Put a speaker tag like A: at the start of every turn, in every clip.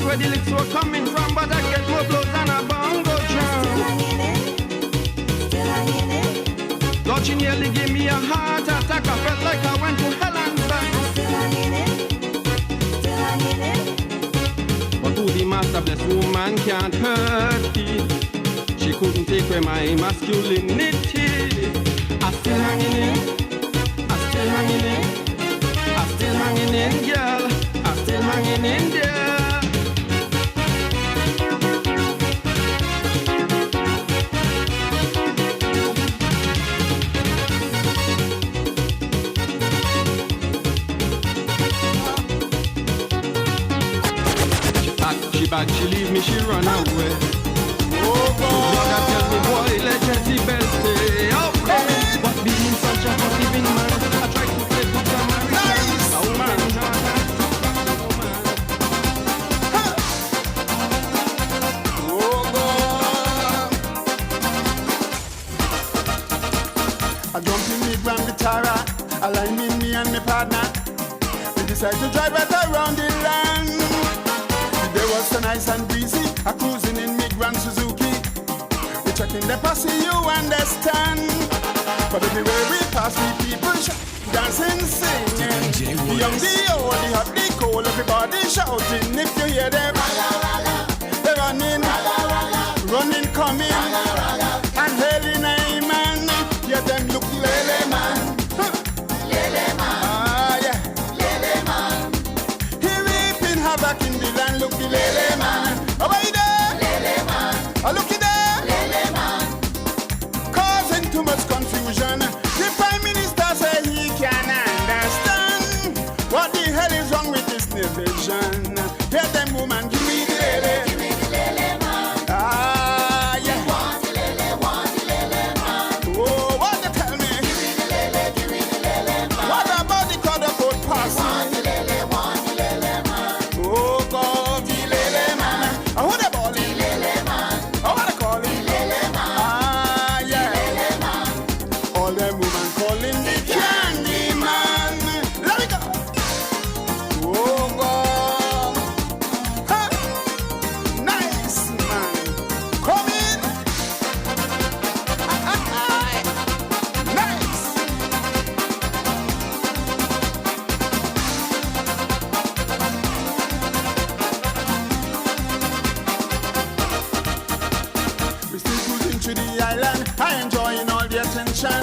A: where the licks were coming from, but I get more blows than a bongo drum.
B: Still hanging in.
A: Lord, she nearly gave me a heart attack. I felt like I went to hell and back.
B: Still hanging in.
A: But who the master bless woman can't hurt it. She couldn't take away my masculinity. I'm still hanging in. I'm still hanging in. I'm still hanging in, girl. I'm still hanging in there. She bad, she leave me, she run away. Oh God, Lord, tell me, boy, let Jezebel stay away. But being such a forgiving man, I try to play good Samaritan. A woman's heart has to a woman.
C: Oh God, I jump in me Grand Vitara, aligning me and my partner. We decide to drive right around the land. The day was so nice and breezy, a cruising in me Grand Suzuki. We checking the posse, you understand. But everywhere we pass, we people dancing, singing. The young, the old, the hot, the cold, everybody shouting. If you hear them, they're running, running, coming, and hailing amen. Hear them look lele man, lele man, ah yeah, lele man. He reaping havoc in the land, look the lele man. Oh, by there, lele man. Oh, looky there, lele man. Causing too much confusion. The Prime Minister say he can understand. What the hell is wrong with this division? Hear them woman, give me the lele. Give me the lele man. Ah, yeah. Want the lele man. Oh, what they tell me? Give me the lele man. What about the color code passing? Want the lele man. Oh, God, the lele man. Oh, who they call it? The lele man. Oh, what they call it? The lele man. Ah, yeah. The lele man. All them women call him the candy man. Let me go. Oh, God. Huh. Nice, man. Come in. Nice. We still cruising to the island, I enjoying all the attention.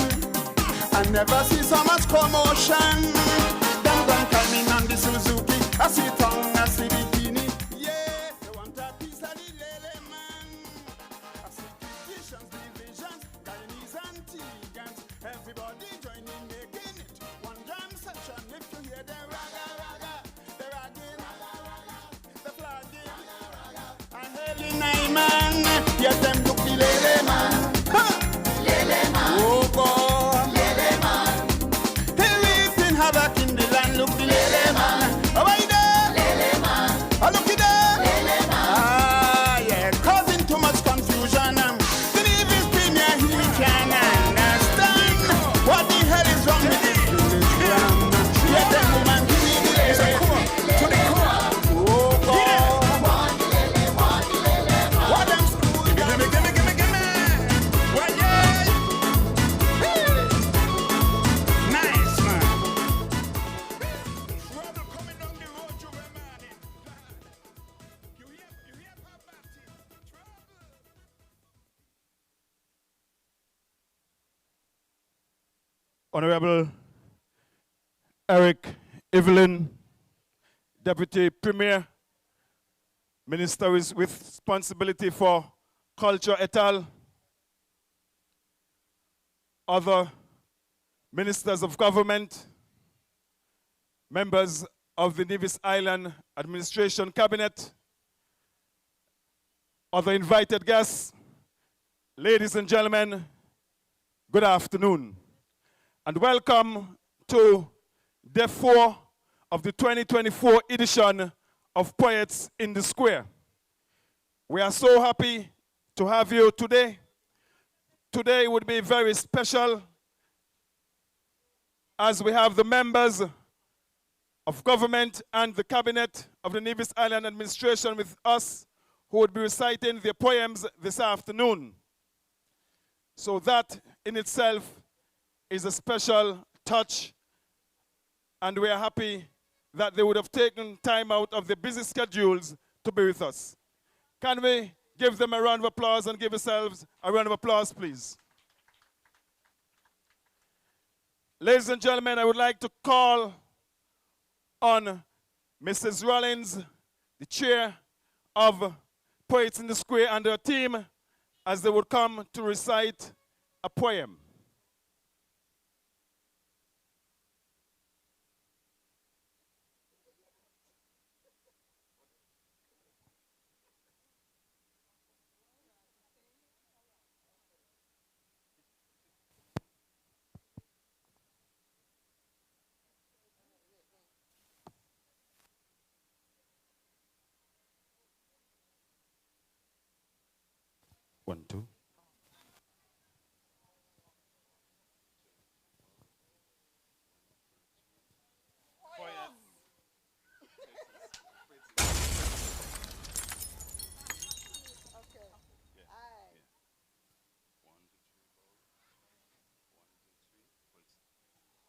C: I never see so much commotion. Them gone climbing on the Suzuki. I see tongue, I see bikini. Yeah, they want a piece of the lele man. I see divisions, Guyanese and Tigans. Everybody joining, making it one jam session. If you hear the raga raga, the ragging, the flagging, and hailing amen. Yes, them look the lele man. Lele man. Oh God. Lele man. He reaping havoc in the land. Look the lele man. Oh, right there. Lele man. Oh, looky there. Lele man. Ah, yeah, causing too much confusion. The Nevis Premier, he can understand. What the hell is wrong with this program? Yeah, them woman, give me the lele. To the core. Oh God. Want the lele man. What them screw? Give me. What, yeah. Nice, man. Trouble coming down the road, you man. You hear Papa Baptist? Trouble.
D: Honorable Eric Evelyn, Deputy Premier, Minister with responsibility for culture et al., other ministers of government, members of the Nevis Island Administration Cabinet, other invited guests, ladies and gentlemen, good afternoon, and welcome to Day 4 of the 2024 edition of Poets in the Square. We are so happy to have you today. Today would be very special as we have the members of government and the cabinet of the Nevis Island administration with us, who would be reciting their poems this afternoon. So that in itself is a special touch, and we are happy that they would have taken time out of their busy schedules to be with us. Can we give them a round of applause and give yourselves a round of applause, please? Ladies and gentlemen, I would like to call on Mrs. Rollins, the chair of Poets in the Square, and her team, as they would come to recite a poem. One, two.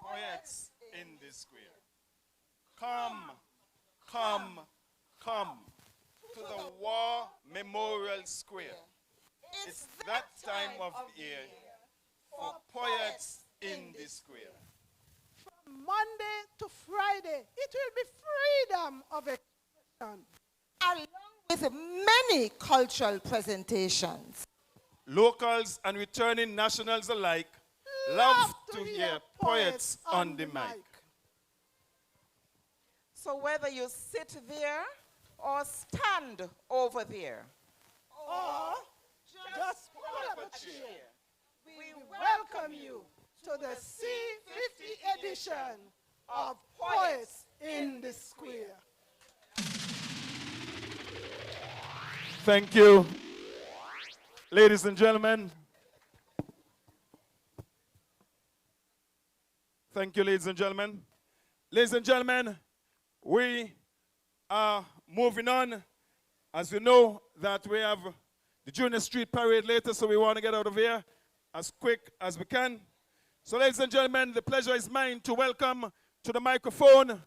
D: Poets in the square. Come, come, come to the War Memorial Square. It's that time of year for poets in the square.
E: From Monday to Friday, it will be freedom of expression,
B: Along with many cultural presentations.
D: Locals and returning nationals alike love to hear poets on the mic.
F: So whether you sit there or stand over there,
E: or just pull up a chair, we welcome you to the C50 edition of Poets in the Square.
D: Thank you. Ladies and gentlemen. Thank you, ladies and gentlemen. Ladies and gentlemen, we are moving on. As you know, that we have the Junior Street Parade later, so we want to get out of here as quick as we can. So, ladies and gentlemen, the pleasure is mine to welcome to the microphone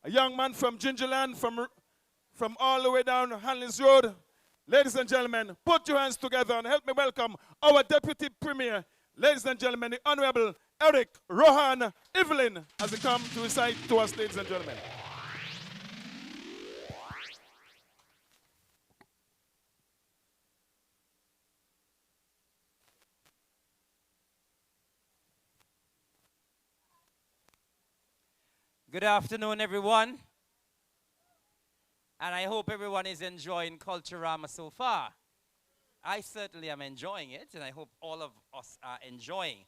D: a young man from Gingerland, from all the way down Hanley's Road. Ladies and gentlemen, put your hands together and help me welcome our Deputy Premier, ladies and gentlemen, the Honorable Eric Rohan Evelyn, as he comes to recite to us, ladies and gentlemen.
G: Good afternoon, everyone. And I hope everyone is enjoying Culturama so far. I certainly am enjoying it, and I hope all of us are enjoying.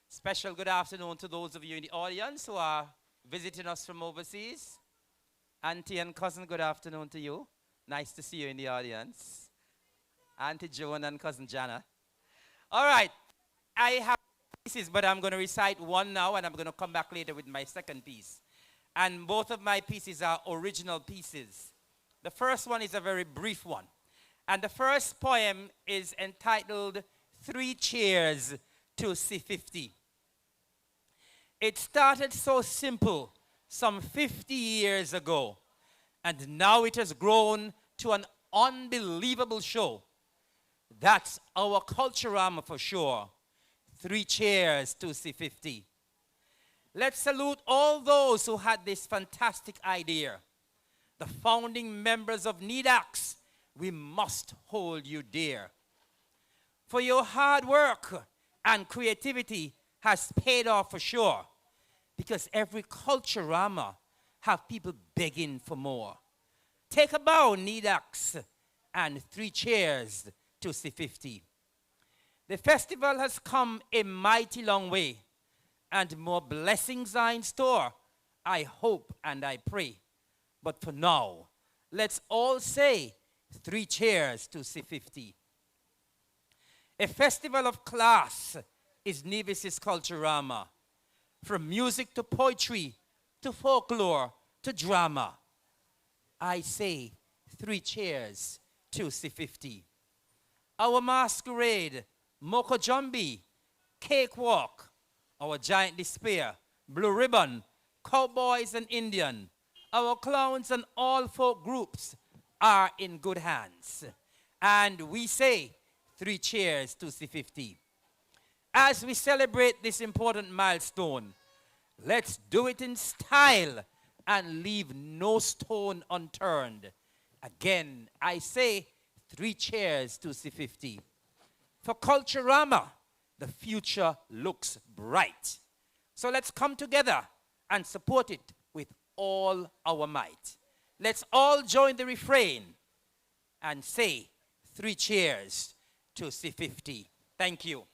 G: Special good afternoon to those of you in the audience who are visiting us from overseas. Auntie and cousin, good afternoon to you. Nice to see you in the audience. Auntie Joan and cousin Jana. All right, I have pieces, but I'm going to recite one now, and I'm going to come back later with my second piece. And both of my pieces are original pieces. The first one is a very brief one. And the first poem is entitled 3 Cheers to C50. It started so simple some 50 years ago, and now it has grown to an unbelievable show. That's our Culturama for sure. 3 cheers to C50. Let's salute all those who had this fantastic idea. The founding members of NCDF, we must hold you dear. For your hard work and creativity has paid off for sure, because every Culturama have people begging for more. Take a bow, NCDF, and 3 cheers to C50. The festival has come a mighty long way, and more blessings are in store, I hope and I pray. But for now, let's all say 3 cheers to C50. A festival of class is Nevis Culturama. From music to poetry, to folklore, to drama. I say 3 cheers to C50. Our masquerade, Moko Jumbi, Cakewalk, our giant despair, Blue Ribbon, Cowboys and Indian, our clowns and all folk groups are in good hands. And we say 3 cheers to C50. As we celebrate this important milestone, let's do it in style and leave no stone unturned. Again, I say 3 cheers to C50. For Culturama, the future looks bright. So let's come together and support it with all our might. Let's all join the refrain and say 3 cheers to C50. Thank you.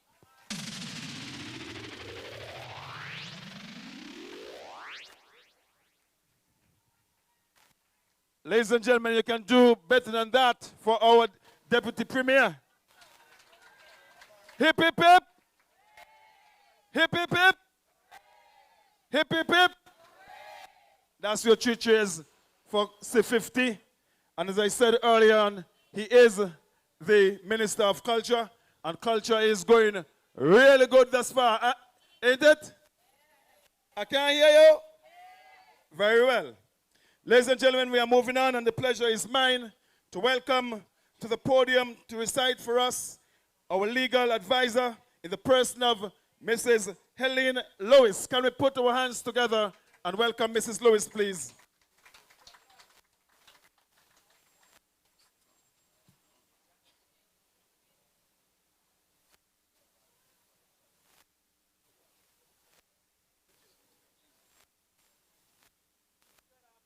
D: Ladies and gentlemen, you can do better than that for our Deputy Premier. Hip, hip, hip. Hip, hip, hip. Hip, hip, hip. That's your 3 cheers for C50. And as I said earlier on, he is the Minister of Culture, and culture is going really good thus far. Ain't it? I can't hear you. Very well. Ladies and gentlemen, we are moving on, and the pleasure is mine to welcome to the podium to recite for us our legal advisor in the person of Mrs. Helene Lewis. Can we put our hands together and welcome Mrs. Lewis, please?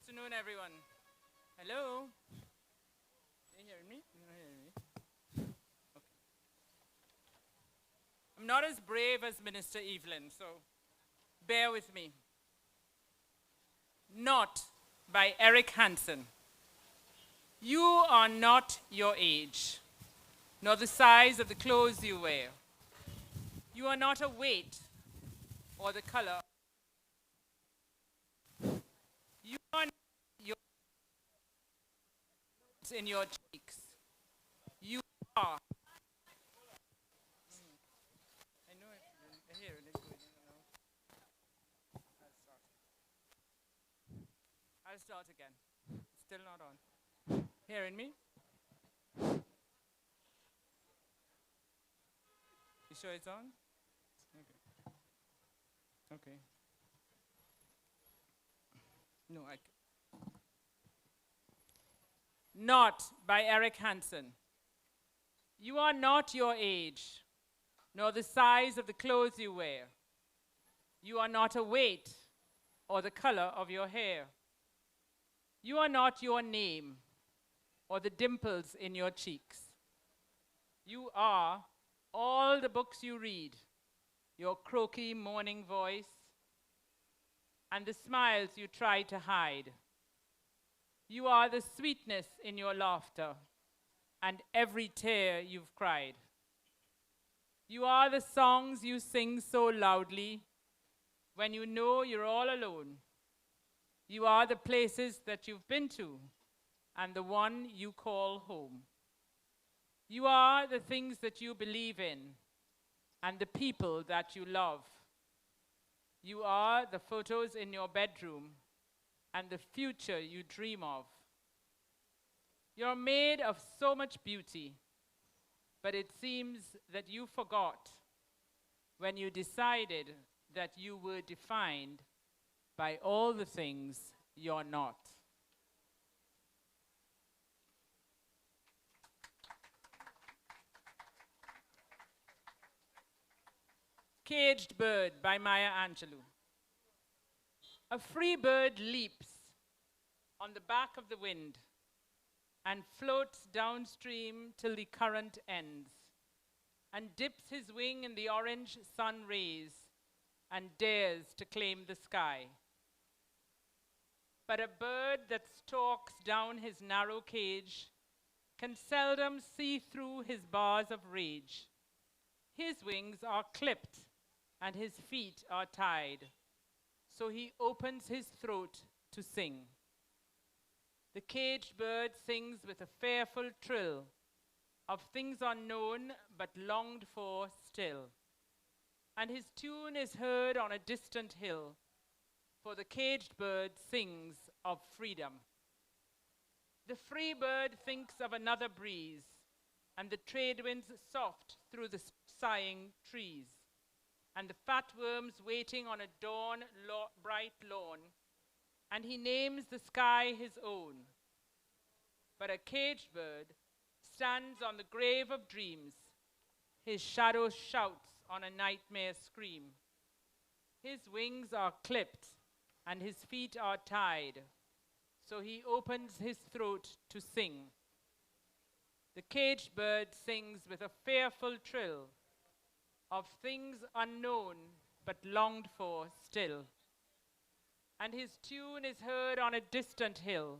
H: Good afternoon, everyone. Hello? Are you hearing me? You're not hearing me? Okay. I'm not as brave as Minister Evelyn, so bear with me. Not by Eric Hansen. You are not your age, nor the size of the clothes you wear. You are not a weight or the color. You are not your in your cheeks. You are. I know it. I hear it. I'll start again. It's still not on. Hearing me? You sure it's on? Okay. Okay. No, Not by Eric Hansen. You are not your age, nor the size of the clothes you wear. You are not a weight or the color of your hair. You are not your name or the dimples in your cheeks. You are all the books you read, your croaky morning voice, and the smiles you try to hide. You are the sweetness in your laughter and every tear you've cried. You are the songs you sing so loudly when you know you're all alone. You are the places that you've been to and the one you call home. You are the things that you believe in and the people that you love. You are the photos in your bedroom and the future you dream of. You're made of so much beauty, but it seems that you forgot when you decided that you were defined by all the things you're not. Caged Bird by Maya Angelou. A free bird leaps on the back of the wind and floats downstream till the current ends, and dips his wing in the orange sun rays and dares to claim the sky. But a bird that stalks down his narrow cage can seldom see through his bars of rage. His wings are clipped and his feet are tied, so he opens his throat to sing. The caged bird sings with a fearful trill of things unknown but longed for still. And his tune is heard on a distant hill, for the caged bird sings of freedom. The free bird thinks of another breeze, and the trade winds soft through the sighing trees, and the fat worms waiting on a dawn bright lawn, and he names the sky his own. But a caged bird stands on the grave of dreams, his shadow shouts on a nightmare scream. His wings are clipped, and his feet are tied, so he opens his throat to sing. The caged bird sings with a fearful trill of things unknown but longed for still. And his tune is heard on a distant hill,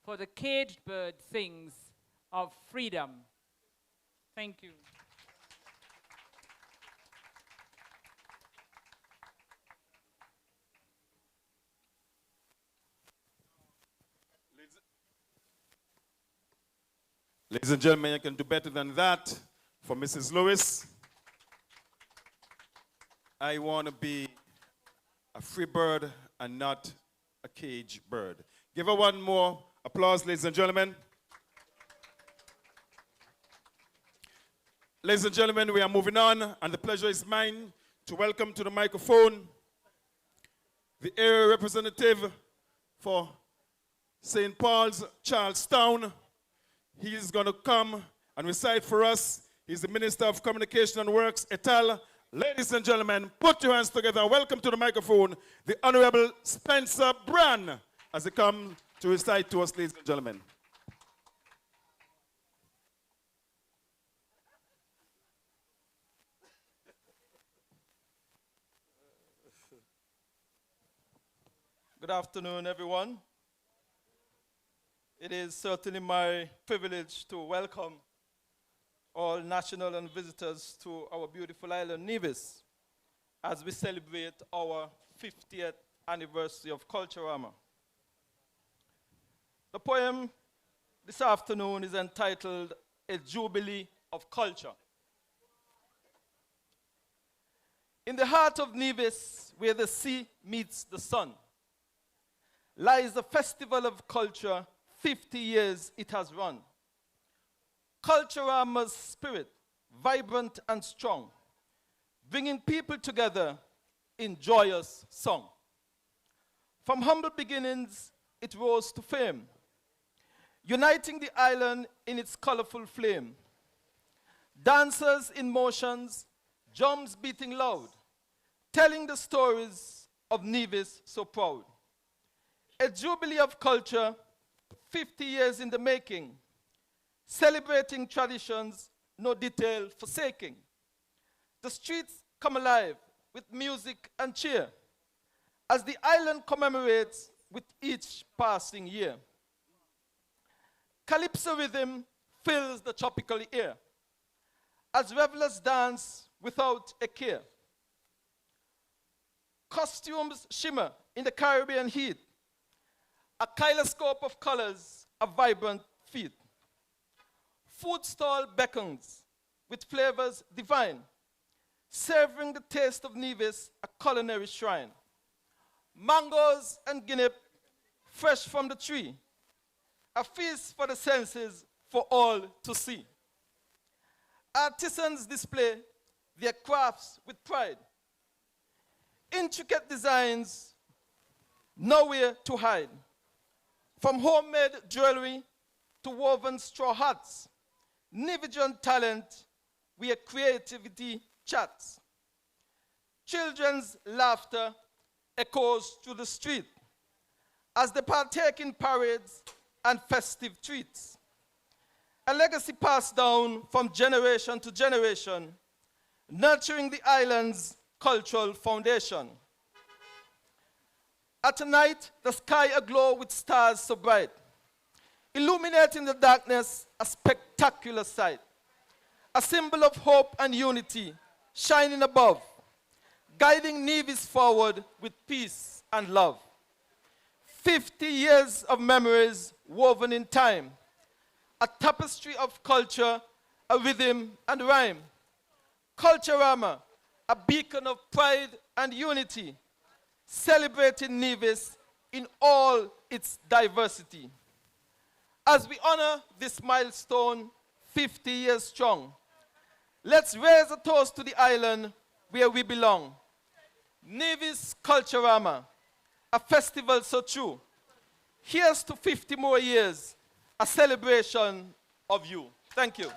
H: for the caged bird sings of freedom. Thank you.
D: Ladies and gentlemen, you can do better than that. For Mrs. Lewis, I want to be a free bird and not a caged bird. Give her one more applause, ladies and gentlemen. Ladies and gentlemen, we are moving on, and the pleasure is mine to welcome to the microphone the area representative for St. Paul's, Charlestown. He is going to come and recite for us. He's the Minister of Communication and Works, et al. Ladies and gentlemen, put your hands together. Welcome to the microphone, the Honorable Spencer Brann, as he comes to recite to us, ladies and gentlemen.
I: Good afternoon, everyone. It is certainly my privilege to welcome all national and visitors to our beautiful island, Nevis, as we celebrate our 50th anniversary of Culturama. The poem this afternoon is entitled A Jubilee of Culture. In the heart of Nevis, where the sea meets the sun, lies a festival of culture. 50 years it has run. Culturama's spirit, vibrant and strong, bringing people together in joyous song. From humble beginnings, it rose to fame, uniting the island in its colorful flame. Dancers in motions, drums beating loud, telling the stories of Nevis so proud. A jubilee of culture, 50 years in the making, celebrating traditions, no detail forsaking. The streets come alive with music and cheer as the island commemorates with each passing year. Calypso rhythm fills the tropical air as revelers dance without a care. Costumes shimmer in the Caribbean heat, a kaleidoscope of colors, a vibrant feat. Food stall beckons with flavors divine, savoring the taste of Nevis, a culinary shrine. Mangoes and guinea, fresh from the tree, a feast for the senses for all to see. Artisans display their crafts with pride. Intricate designs, nowhere to hide. From homemade jewelry to woven straw hats, Nevian talent where creativity chats. Children's laughter echoes through the street as they partake in parades and festive treats. A legacy passed down from generation to generation, nurturing the island's cultural foundation. At night, the sky aglow with stars so bright, illuminating the darkness, a spectacular sight. A symbol of hope and unity, shining above, guiding Nevis forward with peace and love. 50 years of memories woven in time, a tapestry of culture, a rhythm and rhyme. Culturama, a beacon of pride and unity, celebrating Nevis in all its diversity. As we honor this milestone 50 years strong, let's raise a toast to the island where we belong. Nevis Culturama, a festival so true. Here's to 50 more years, a celebration of you. Thank you.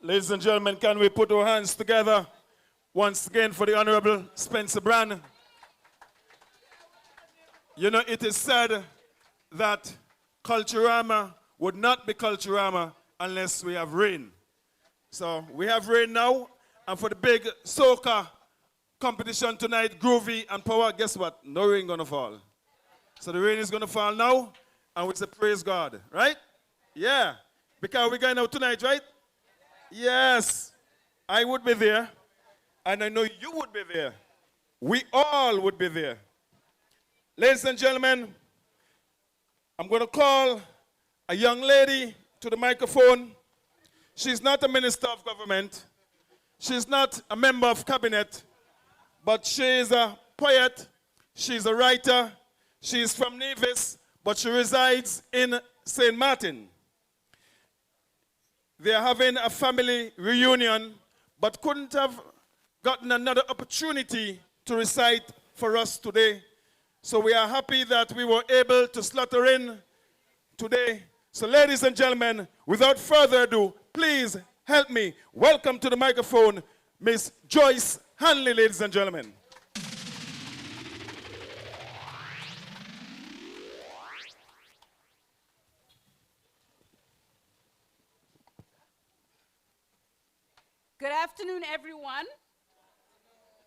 D: Ladies and gentlemen, can we put our hands together once again for the Honorable Spencer Brand? You know, it is said that Culturama would not be Culturama unless we have rain. So we have rain now, and for the big soca competition tonight, Groovy and Power, guess what? No rain gonna fall. So the rain is gonna fall now, and we say praise God, right? Yeah, because we're going out tonight, right? Yes, I would be there, and I know you would be there. We all would be there. Ladies and gentlemen, I'm going to call a young lady to the microphone. She's not a minister of government. She's not a member of cabinet, but she's a poet. She's a writer. She's from Nevis, but she resides in St. Martin. They are having a family reunion, but couldn't have gotten another opportunity to recite for us today. So we are happy that we were able to slot her in today. So ladies and gentlemen, without further ado, please help me welcome to the microphone Miss Joyce Hanley, ladies and gentlemen.
J: Good afternoon, everyone.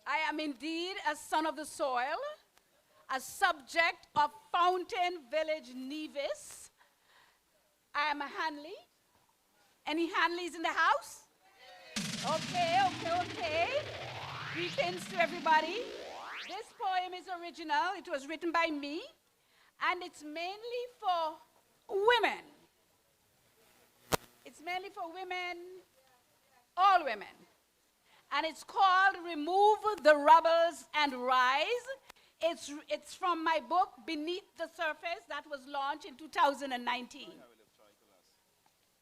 J: I am indeed a son of the soil, a subject of Fountain Village, Nevis. I am a Hanley. Any Hanleys in the house? Okay. Greetings to everybody. This poem is original. It was written by me, and it's mainly for women. It's mainly for women, all women. And it's called Remove the Rubbles and Rise. It's from my book, Beneath the Surface, that was launched in 2019.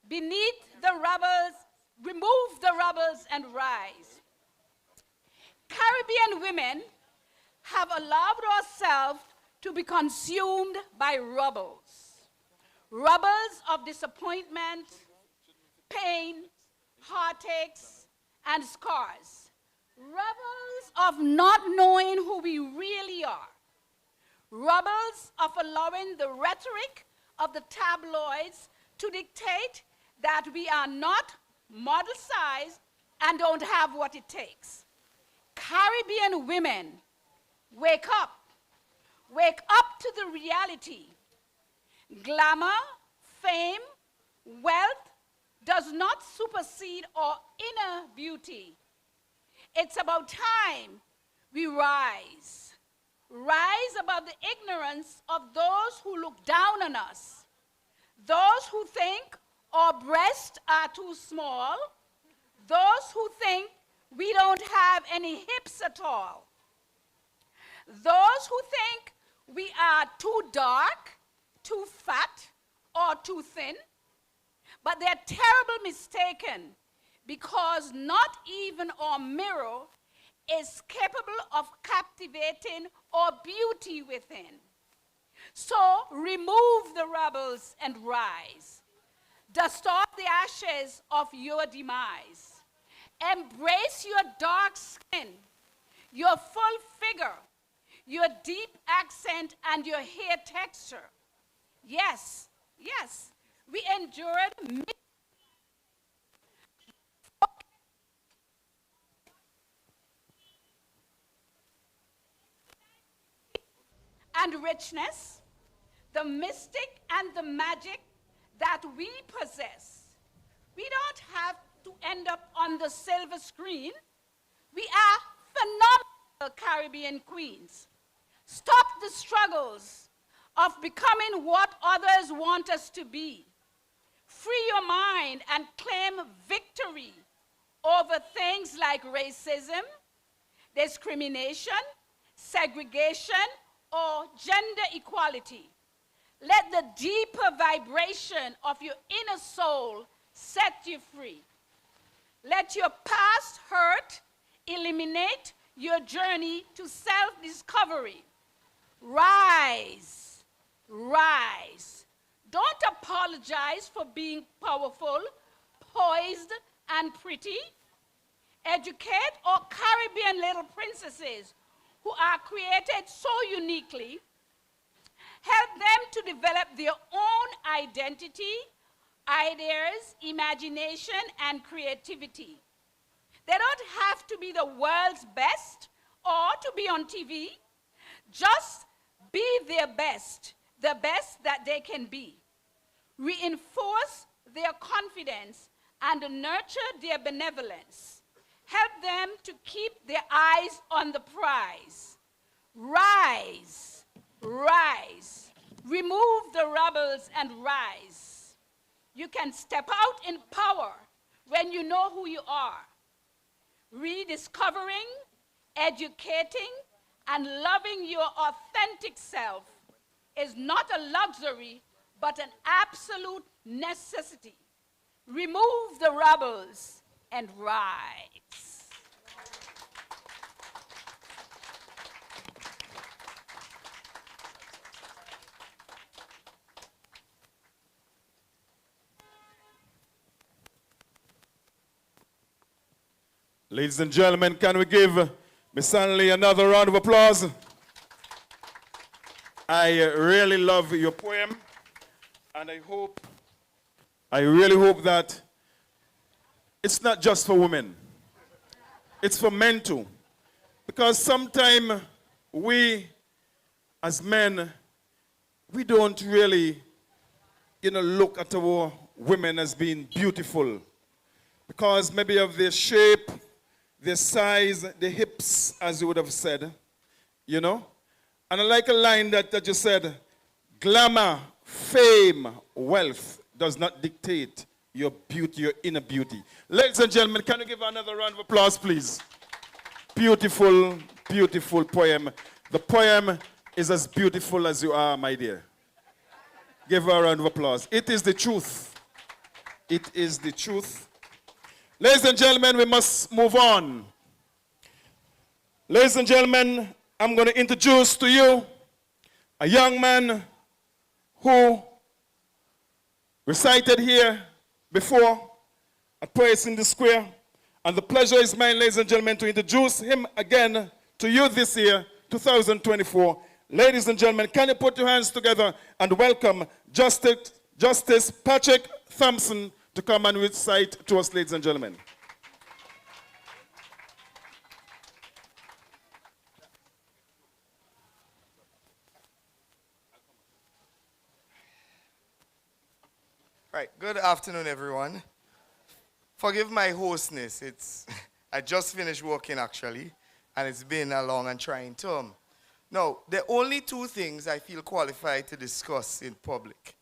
J: Beneath the rubbles, remove the rubbles and rise. Caribbean women have allowed ourselves to be consumed by rubbles. Rubbles of disappointment, pain, heartaches, and scars. Rubbles of not knowing who we really are. Rubbles of allowing the rhetoric of the tabloids to dictate that we are not model size and don't have what it takes. Caribbean women, wake up. Wake up to the reality. Glamour, fame, wealth does not supersede our inner beauty. It's about time we rise. Rise above the ignorance of those who look down on us. Those who think our breasts are too small. Those who think we don't have any hips at all. Those who think we are too dark, too fat, or too thin. But they're terribly mistaken, because not even our mirror is capable of captivating our beauty within. So remove the rubbles and rise. Dust off the ashes of your demise. Embrace your dark skin, your full figure, your deep accent, and your hair texture. Yes, we endured and richness, the mystic and the magic that we possess. We don't have to end up on the silver screen. We are phenomenal Caribbean queens. Stop the struggles of becoming what others want us to be. Free your mind and claim victory over things like racism, discrimination, segregation, or gender equality. Let the deeper vibration of your inner soul set you free. Let your past hurt eliminate your journey to self-discovery. Rise, rise. Don't apologize for being powerful, poised, and pretty. Educate our Caribbean little princesses who are created so uniquely. Help them to develop their own identity, ideas, imagination, and creativity. They don't have to be the world's best or to be on TV. Just be their best, the best that they can be. Reinforce their confidence and nurture their benevolence. Help them to keep their eyes on the prize. Rise, rise. Remove the rebels and rise. You can step out in power when you know who you are. Rediscovering, educating, and loving your authentic self is not a luxury, but an absolute necessity. Remove the rebels and rise.
D: Ladies and gentlemen, can we give Miss Hanley another round of applause? I really love your poem, and I really hope that it's not just for women. It's for men too. Because sometimes we, as men, we don't really, look at our women as being beautiful. Because maybe of their shape, their size, the hips, as you would have said, And I like a line that you said, glamour, fame, wealth does not dictate your beauty, your inner beauty. Ladies and gentlemen, can you give another round of applause, please? Beautiful, beautiful poem. The poem is as beautiful as you are, my dear. Give her a round of applause. It is the truth. It is the truth. Ladies and gentlemen, we must move on. Ladies and gentlemen, I'm going to introduce to you a young man who recited here before at Poets in the Square. And the pleasure is mine, ladies and gentlemen, to introduce him again to you this year, 2024. Ladies and gentlemen, can you put your hands together and welcome Justice Patrick Thompson to come and recite to us, ladies and gentlemen.
K: Right, good afternoon, everyone. Forgive my hoarseness. I just finished working, actually, and it's been a long and trying term. Now, there are only two things I feel qualified to discuss in public.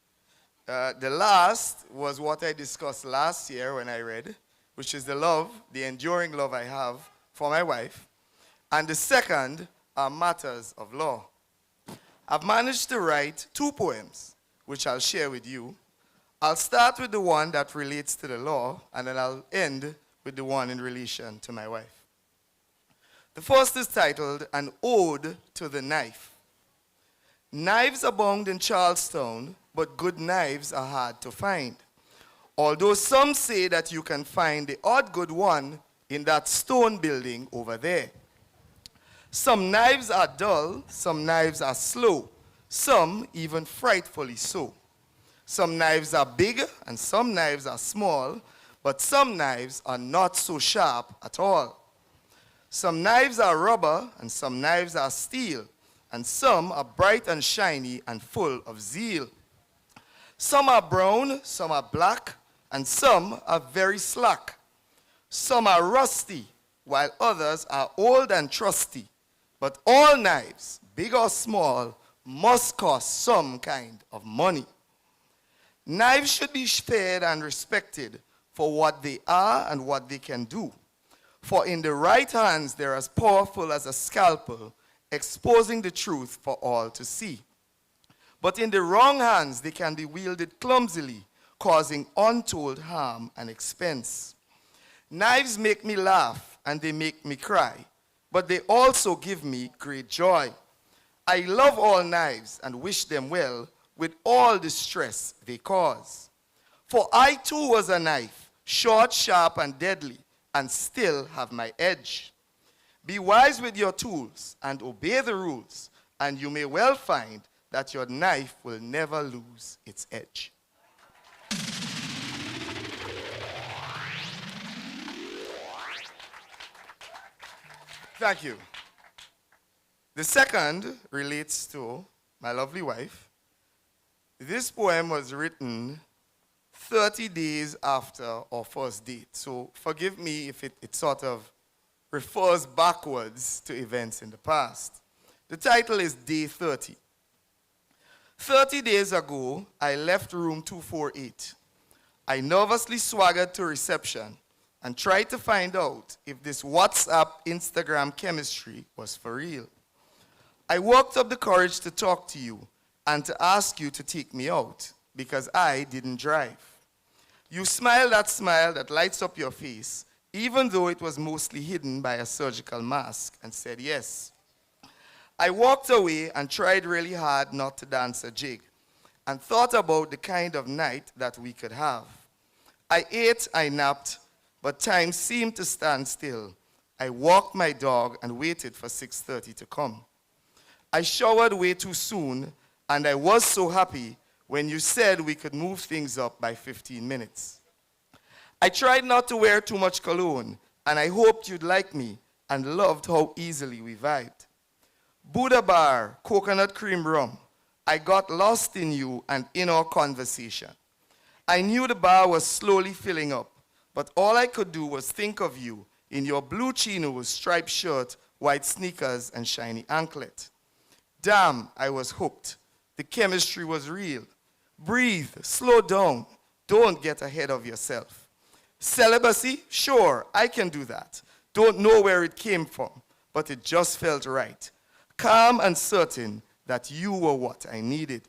K: The last was what I discussed last year when I read, which is the enduring love I have for my wife. And the second are matters of law. I've managed to write 2 poems, which I'll share with you. I'll start with the one that relates to the law, and then I'll end with the one in relation to my wife. The first is titled, An Ode to the Knife. Knives abound in Charlestown, but good knives are hard to find. Although some say that you can find the odd good one in that stone building over there. Some knives are dull, some knives are slow, some even frightfully so. Some knives are big and some knives are small, but some knives are not so sharp at all. Some knives are rubber and some knives are steel, and some are bright and shiny and full of zeal. Some are brown, some are black, and some are very slack. Some are rusty, while others are old and trusty. But all knives, big or small, must cost some kind of money. Knives should be feared and respected for what they are and what they can do. For in the right hands they're as powerful as a scalpel, exposing the truth for all to see. But in the wrong hands they can be wielded clumsily, causing untold harm and expense. Knives make me laugh and they make me cry, but they also give me great joy. I love all knives and wish them well with all the stress they cause. For I too was a knife, short, sharp, and deadly, and still have my edge. Be wise with your tools and obey the rules, and you may well find that your knife will never lose its edge. Thank you. The second relates to my lovely wife. This poem was written 30 days after our first date. So forgive me if it sort of refers backwards to events in the past. The title is Day 30. 30 days ago, I left room 248. I nervously swaggered to reception and tried to find out if this WhatsApp, Instagram chemistry was for real. I worked up the courage to talk to you and to ask you to take me out because I didn't drive. You smiled that smile that lights up your face, even though it was mostly hidden by a surgical mask, and said yes. I walked away and tried really hard not to dance a jig and thought about the kind of night that we could have. I ate, I napped, but time seemed to stand still. I walked my dog and waited for 6:30 to come. I showered way too soon, and I was so happy when you said we could move things up by 15 minutes. I tried not to wear too much cologne, and I hoped you'd like me and loved how easily we vibed. Buddha bar, coconut cream rum. I got lost in you and in our conversation. I knew the bar was slowly filling up, but all I could do was think of you in your blue chinos, striped shirt, white sneakers, and shiny anklet. Damn, I was hooked. The chemistry was real. Breathe, slow down. Don't get ahead of yourself. Celibacy? Sure, I can do that. Don't know where it came from, but it just felt right. Calm and certain that you were what I needed.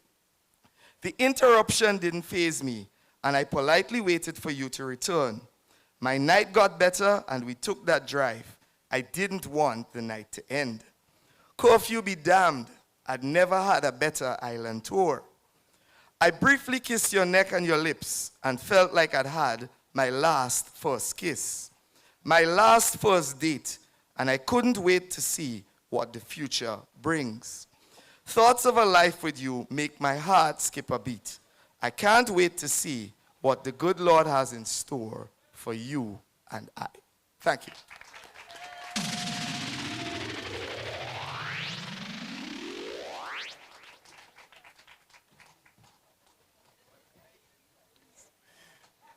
K: The interruption didn't faze me, and I politely waited for you to return. My night got better, and we took that drive. I didn't want the night to end. Curfew be damned. I'd never had a better island tour. I briefly kissed your neck and your lips and felt like I'd had my last first kiss, my last first date, and I couldn't wait to see what the future brings. Thoughts of a life with you make my heart skip a beat. I can't wait to see what the good Lord has in store for you and I. Thank you.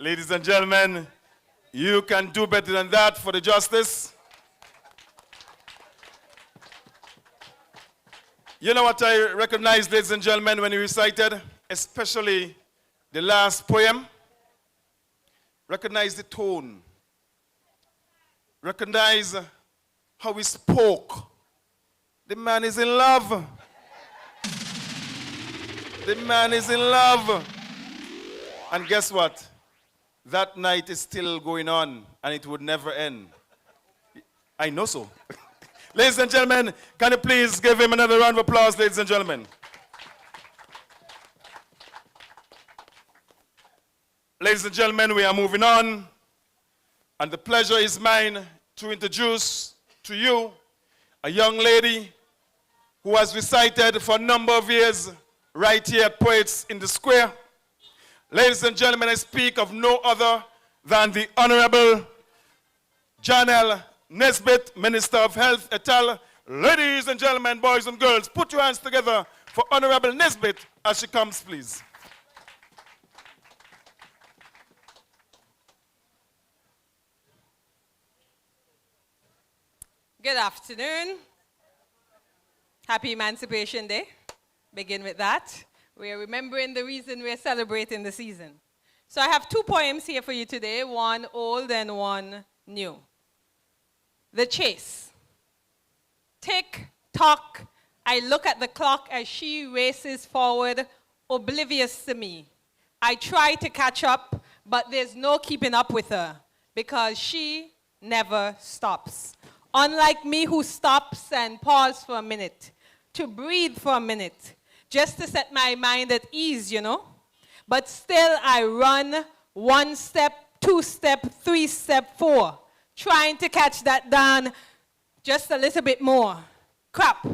D: Ladies and gentlemen, you can do better than that for the justice. You know what I recognize, ladies and gentlemen, when you recited, especially the last poem? Recognize the tone. Recognize how he spoke. The man is in love. The man is in love. And guess what? That night is still going on, and it would never end. I know so. Ladies and gentlemen, can you please give him another round of applause, ladies and gentlemen? Ladies and gentlemen, we are moving on, and the pleasure is mine to introduce to you a young lady who has recited for a number of years right here at Poets in the Square. Ladies and gentlemen, I speak of no other than the Honorable Janelle Nesbitt, Minister of Health et al. Ladies and gentlemen, boys and girls, put your hands together for Honorable Nesbitt as she comes, please.
L: Good afternoon. Happy Emancipation Day. Begin with that. We're remembering the reason we're celebrating the season. So I have 2 poems here for you today, one old and one new. The Chase. Tick, tock, I look at the clock as she races forward, oblivious to me. I try to catch up, but there's no keeping up with her because she never stops. Unlike me who stops and pauses for a minute, to breathe for a minute, just to set my mind at ease, you know. But still I run 1 step, 2 step, 3 step, 4, trying to catch that down just a little bit more. Crap,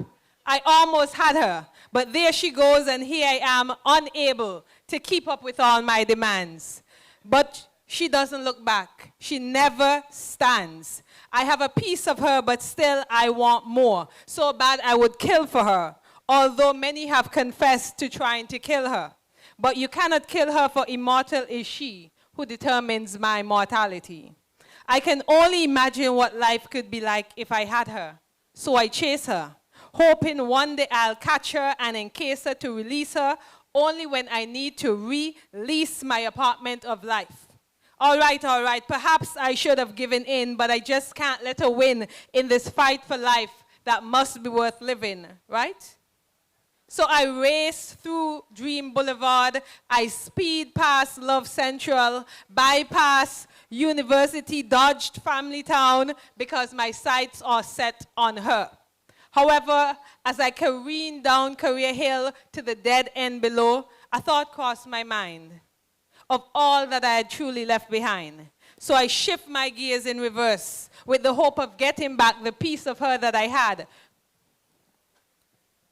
L: I almost had her, but there she goes and here I am unable to keep up with all my demands. But she doesn't look back. She never stands. I have a piece of her, but still I want more. So bad I would kill for her, although many have confessed to trying to kill her. But you cannot kill her, for immortal is she who determines my mortality. I can only imagine what life could be like if I had her. So I chase her, hoping one day I'll catch her and encase her to release her only when I need to release my apartment of life. All right, perhaps I should have given in, but I just can't let her win in this fight for life that must be worth living, right? So I race through Dream Boulevard, I speed past Love Central, bypass University, dodged Family Town because my sights are set on her. However, as I careen down Career Hill to the dead end below, a thought crossed my mind of all that I had truly left behind. So I shift my gears in reverse with the hope of getting back the piece of her that I had.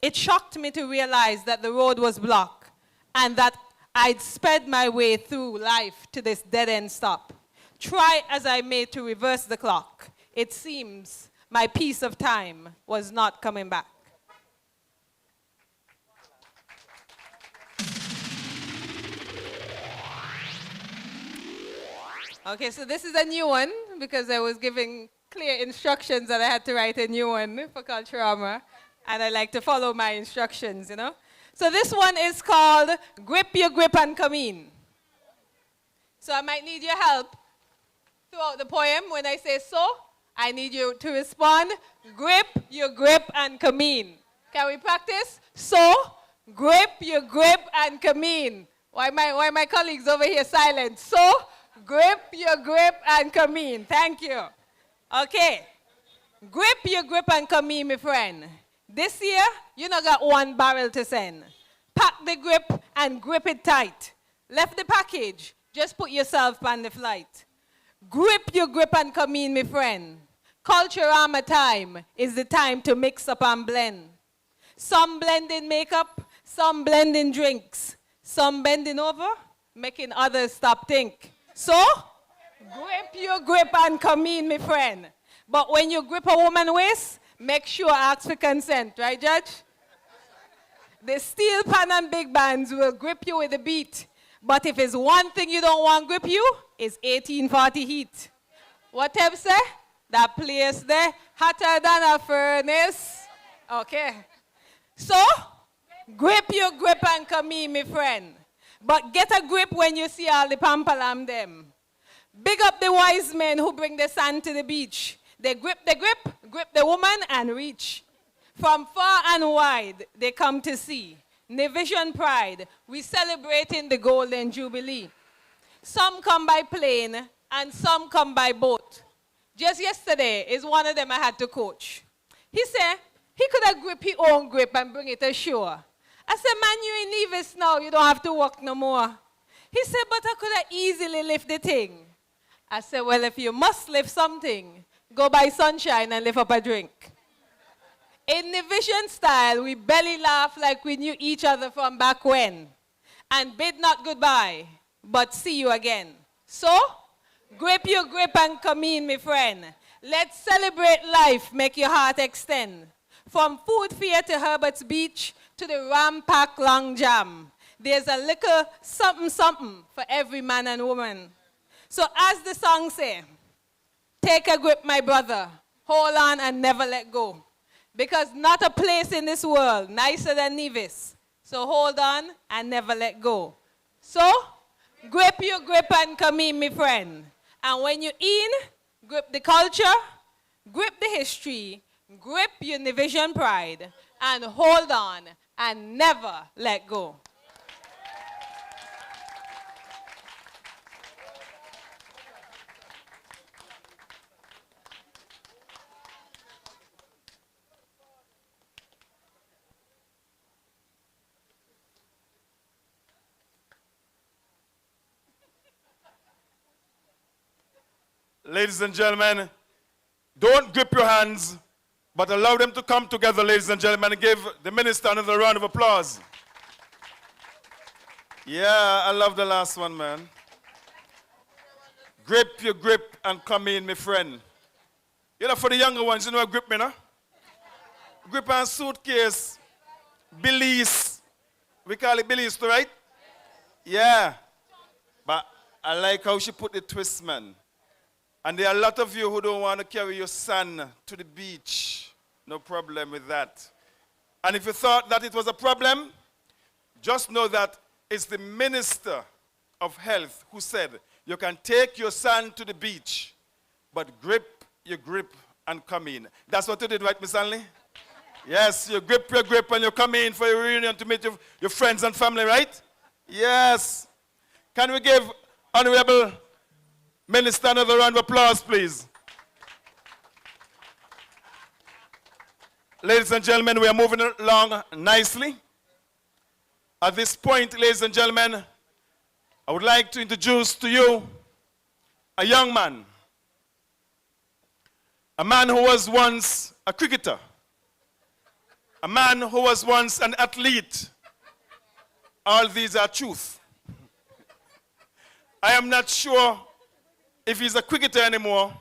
L: It shocked me to realize that the road was blocked and that I'd sped my way through life to this dead-end stop. Try as I may to reverse the clock, it seems my piece of time was not coming back. Okay, so this is a new one because I was giving clear instructions that I had to write a new one for Culturama, and I like to follow my instructions, you know. So this one is called Grip Your Grip and Come In. So I might need your help throughout the poem. When I say so, I need you to respond, grip your grip and come in. Can we practice? So, grip your grip and come in. Why my colleagues over here silent? So, grip your grip and come in. Thank you. Okay. Grip your grip and come in, my friend. This year, you not got 1 barrel to send. Pack the grip and grip it tight. Left the package, just put yourself on the flight. Grip your grip and come in, my friend. Culturama time is the time to mix up and blend. Some blending makeup, some blending drinks, some bending over, making others stop think. So, grip your grip and come in, my friend. But when you grip a woman's waist, make sure ask for consent, right, Judge? The steel pan and big bands will grip you with the beat. But if it's one thing you don't want grip you, it's 1840 heat. What Eb say? That place there, hotter than a furnace. Okay. So, grip your grip and come in, my friend. But get a grip when you see all the pampalam them. Big up the wise men who bring the sand to the beach. They grip the woman and reach. From far and wide, they come to see. Nevis pride, we celebrating the Golden Jubilee. Some come by plane and some come by boat. Just yesterday is one of them I had to coach. He said he could have gripped his own grip and bring it ashore. I said, man, you in Nevis now, you don't have to walk no more. He said, but I could have easily lift the thing. I said, well, if you must lift something, go buy sunshine and lift up a drink. In the vision style, we belly laugh like we knew each other from back when. And bid not goodbye, but see you again. So, grip your grip and come in, my friend. Let's celebrate life, make your heart extend. From Food Fair to Herbert's Beach to the Rampack Long Jam, there's a little something something for every man and woman. So as the song says, take a grip, my brother, hold on and never let go. Because not a place in this world nicer than Nevis. So hold on and never let go. So, grip your grip and come in, my friend. And when you're in, grip the culture, grip the history, grip your Nevisian pride, and hold on and never let go.
D: Ladies and gentlemen, don't grip your hands, but allow them to come together, ladies and gentlemen, and give the minister another round of applause. Yeah, I love the last one, man. Grip your grip and come in, my friend. You know, for the younger ones, you know what grip me, no? Grip and suitcase, Belize. We call it Belize, right? Yeah. But I like how she put the twist, man. And there are a lot of you who don't want to carry your son to the beach. No problem with that. And if you thought that it was a problem, just know that it's the Minister of Health who said, you can take your son to the beach, but grip your grip and come in. That's what you did, right, Miss Hanley? Yes, you grip your grip and you come in for your reunion to meet your friends and family, right? Yes. Can we give Honorable Minister another round of applause, please? Ladies and gentlemen, we are moving along nicely. At this point, ladies and gentlemen, I would like to introduce to you a young man. A man who was once a cricketer. A man who was once an athlete. All these are truth. I am not sure if he's a cricketer anymore.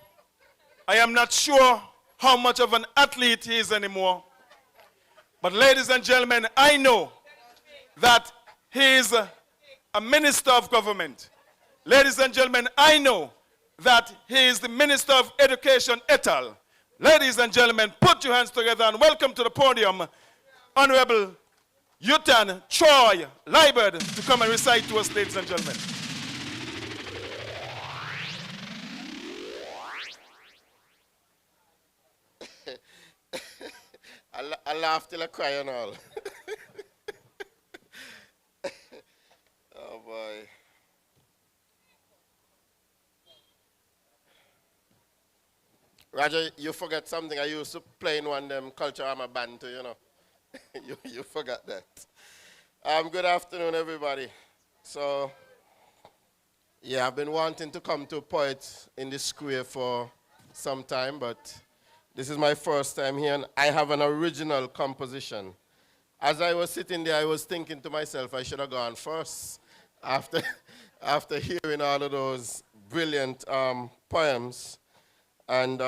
D: I am not sure how much of an athlete he is anymore. But ladies and gentlemen, I know that he is a minister of government. Ladies and gentlemen, I know that he is the Minister of Education et al. Ladies and gentlemen, put your hands together and welcome to the podium Honorable Utan Troy Liebert to come and recite to us, ladies and gentlemen.
M: I laugh till I cry and all. Oh boy. Roger, you forgot something. I used to play in one of them Culturama band too, you know. you forgot that. Good afternoon, everybody. So, yeah, I've been wanting to come to Poets in the Square for some time, but this is my first time here, and I have an original composition. As I was sitting there, I was thinking to myself, I should have gone first after hearing all of those brilliant poems. And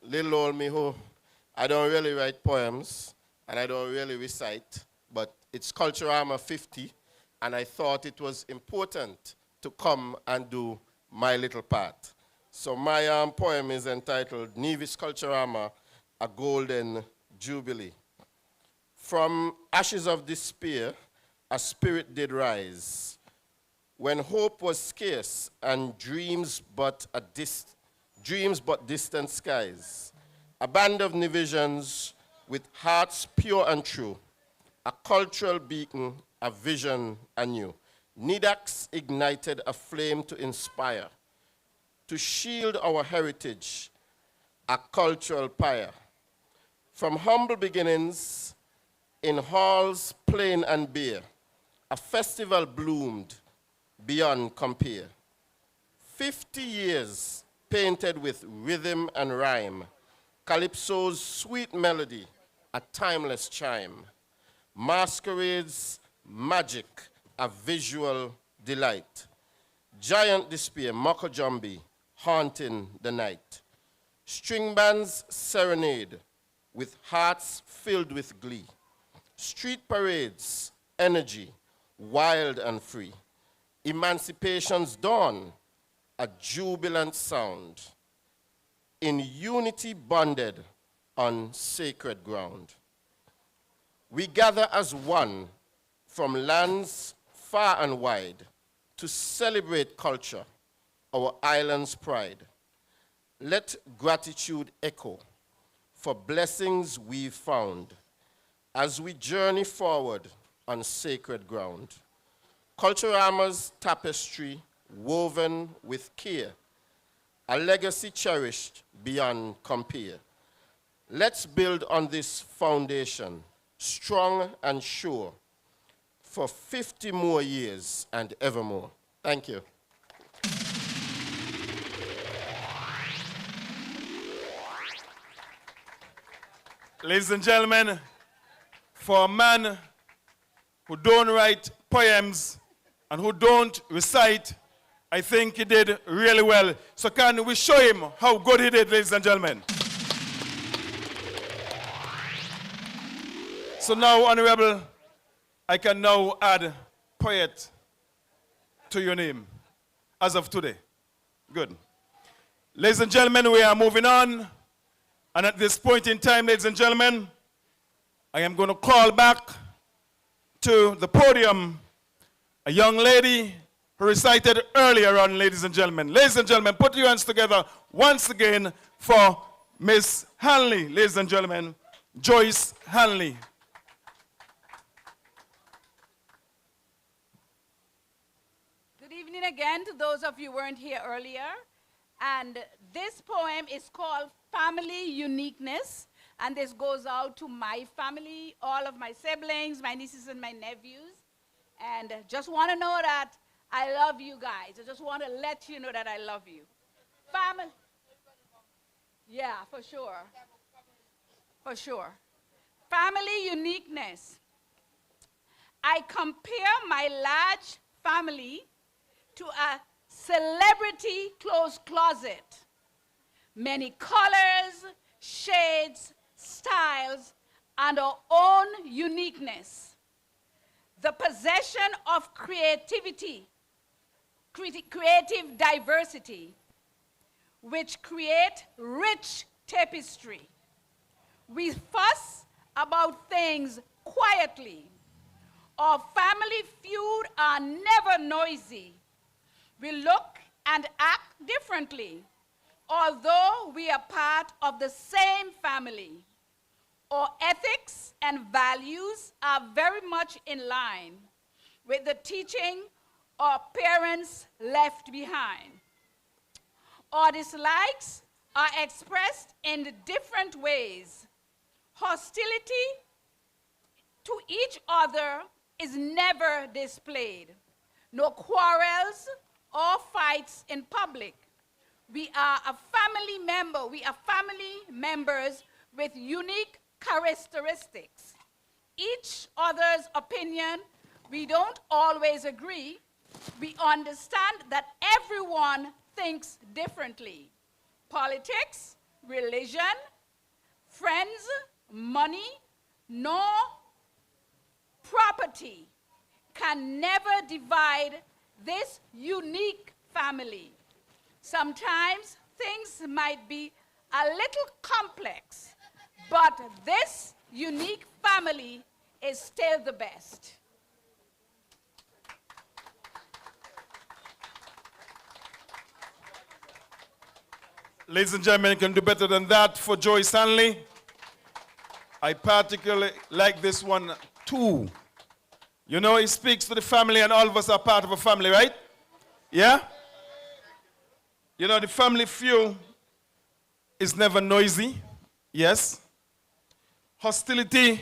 M: little old me who, I don't really write poems, and I don't really recite, but it's Culturama 50, and I thought it was important to come and do my little part. So my poem is entitled Nevis Culturama, A Golden Jubilee. From ashes of despair, a spirit did rise, when hope was scarce and dreams but distant skies. A band of Nevisians with hearts pure and true, a cultural beacon, a vision anew. NCDF ignited a flame to inspire, to shield our heritage, a cultural pyre. From humble beginnings, in halls plain and bare, a festival bloomed beyond compare. 50 years painted with rhythm and rhyme, calypso's sweet melody, a timeless chime. Masquerades, magic, a visual delight. Giant despair, Mokojombi, haunting the night. String bands serenade, with hearts filled with glee. Street parades, energy, wild and free. Emancipation's dawn, a jubilant sound. In unity bonded on sacred ground. We gather as one from lands far and wide to celebrate culture, our island's pride. Let gratitude echo for blessings we've found as we journey forward on sacred ground. Culturama's tapestry woven with care, a legacy cherished beyond compare. Let's build on this foundation, strong and sure, for 50 more years and evermore. Thank you.
D: Ladies and gentlemen, for a man who don't write poems and who don't recite, I think he did really well. So can we show him how good he did, ladies and gentlemen? So now, Honorable, I can now add poet to your name as of today. Good. Ladies and gentlemen, we are moving on. And at this point in time, ladies and gentlemen, I am going to call back to the podium a young lady who recited earlier on, ladies and gentlemen. Ladies and gentlemen, put your hands together once again for Miss Hanley, ladies and gentlemen, Joyce Hanley.
J: Good evening again to those of you who weren't here earlier. And this poem is called Family Uniqueness. And this goes out to my family, all of my siblings, my nieces and my nephews. And just want to know that I love you guys. I just want to let you know that I love you. Family. Yeah, for sure. For sure. Family uniqueness. I compare my large family to a celebrity clothes closet. Many colors, shades, styles, and our own uniqueness. The possession of creativity, creative diversity, which create rich tapestry. We fuss about things quietly. Our family feud are never noisy. We look and act differently, although we are part of the same family. Our ethics and values are very much in line with the teaching our parents left behind. Our dislikes are expressed in different ways. Hostility to each other is never displayed. No quarrels or fights in public. We are a family member. We are family members with unique characteristics. Each other's opinion, we don't always agree. We understand that everyone thinks differently. Politics, religion, friends, money, nor property can never divide this unique family. Sometimes things might be a little complex, but this unique family is still the best.
D: Ladies and gentlemen, you can do better than that for Joyce Hanley. I particularly like this one too. You know, he speaks to the family and all of us are part of a family, right? Yeah? You know, the family feud is never noisy, yes? Hostility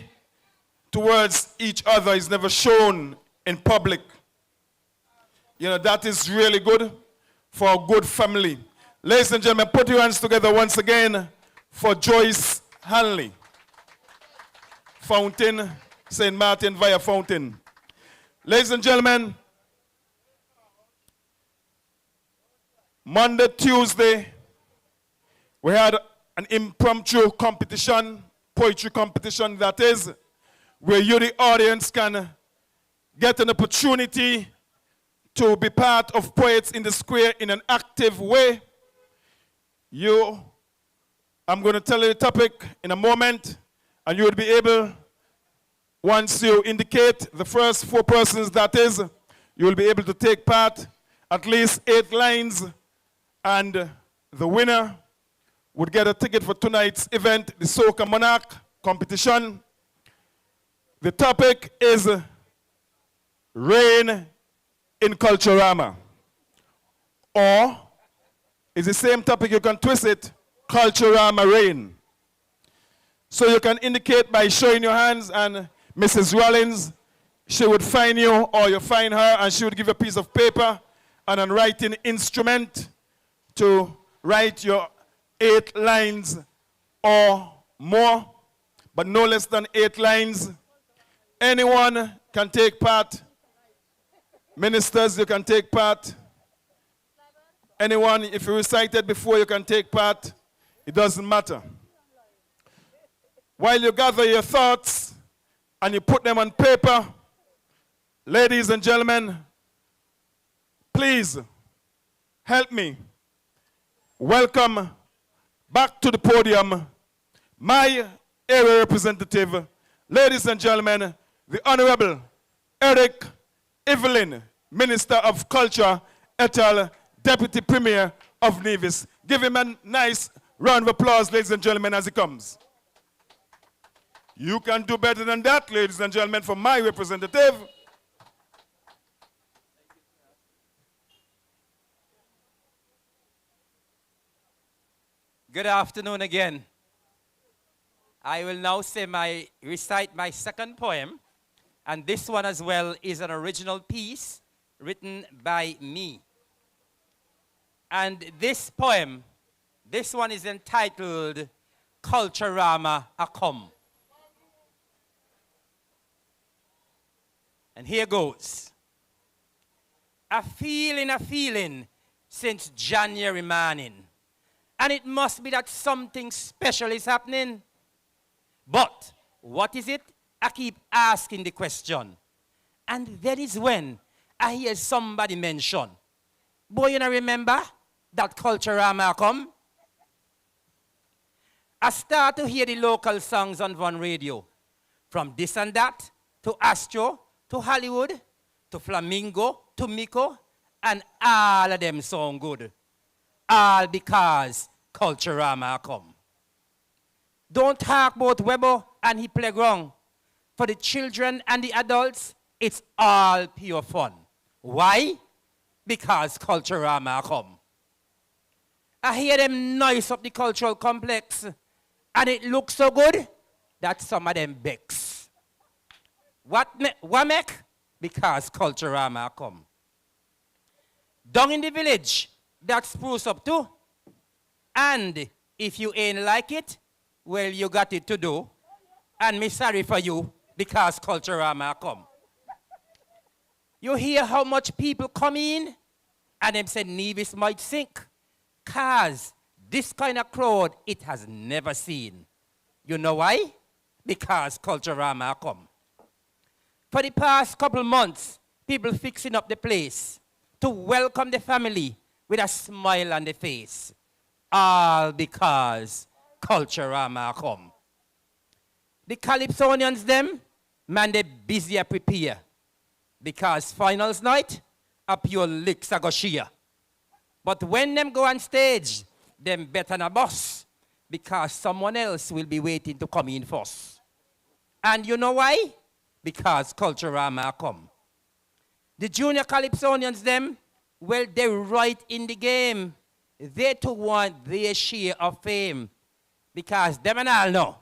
D: towards each other is never shown in public. You know, that is really good for a good family. Ladies and gentlemen, put your hands together once again for Joyce Hanley. Fountain, St. Martin via Fountain. Ladies and gentlemen, Monday, Tuesday, we had an impromptu competition poetry competition, that is, where you, the audience, can get an opportunity to be part of Poets in the Square in an active way. I'm going to tell you the topic in a moment, and you will be able, once you indicate the first 4 persons, that is, you will be able to take part, at least 8 lines, and the winner would get a ticket for tonight's event, the Soca Monarch competition. The topic is Rain in Culturama. Or, it's the same topic, you can twist it, Culturama Rain. So you can indicate by showing your hands, and Mrs. Rollins, she would find you, or you find her, and she would give you a piece of paper and a writing instrument to write your 8 lines or more, but no less than 8 lines. Anyone can take part. Ministers, you can take part. Anyone, if you recited before, you can take part. It doesn't matter. While you gather your thoughts and you put them on paper, ladies and gentlemen, please help me welcome back to the podium my area representative, ladies and gentlemen, the Honorable Eric Evelyn, Minister of Culture, et al., Deputy Premier of Nevis. Give him a nice round of applause, ladies and gentlemen, as he comes. You can do better than that, ladies and gentlemen, from my representative.
G: Good afternoon again. I will now recite my second poem, and this one as well is an original piece written by me. And this poem, this one is entitled Culturama Akom. And here goes. A feeling since January morning. And it must be that something special is happening. But what is it? I keep asking the question. And that is when I hear somebody mention, boy, you know, remember that Culturama come? I start to hear the local songs on Von Radio. From this and that, to Astro, to Hollywood, to Flamingo, to Miko, and all of them sound good. All because Culturama come. Don't talk about Weber and he playground. For the children and the adults, it's all pure fun. Why? Because Culturama come. I hear them noise up the cultural complex, and it looks so good that some of them begs. What make? Because Culturama come. Down in the village, that spruce up too. And if you ain't like it, well, you got it to do. And me sorry for you, because Culturama come. You hear how much people come in, and them say Nevis might sink. Cause this kind of crowd, it has never seen. You know why? Because Culturama come. For the past couple months, people fixing up the place to welcome the family with a smile on the face. All because Culturama come. The Calypsonians them, man, they busy a prepare. Because finals night, a pure licks a go sheer. But when them go on stage, them better na boss. Because someone else will be waiting to come in first. And you know why? Because Culturama come. The junior Calypsonians them, well, they right in the game. They too want their share of fame. Because them and all know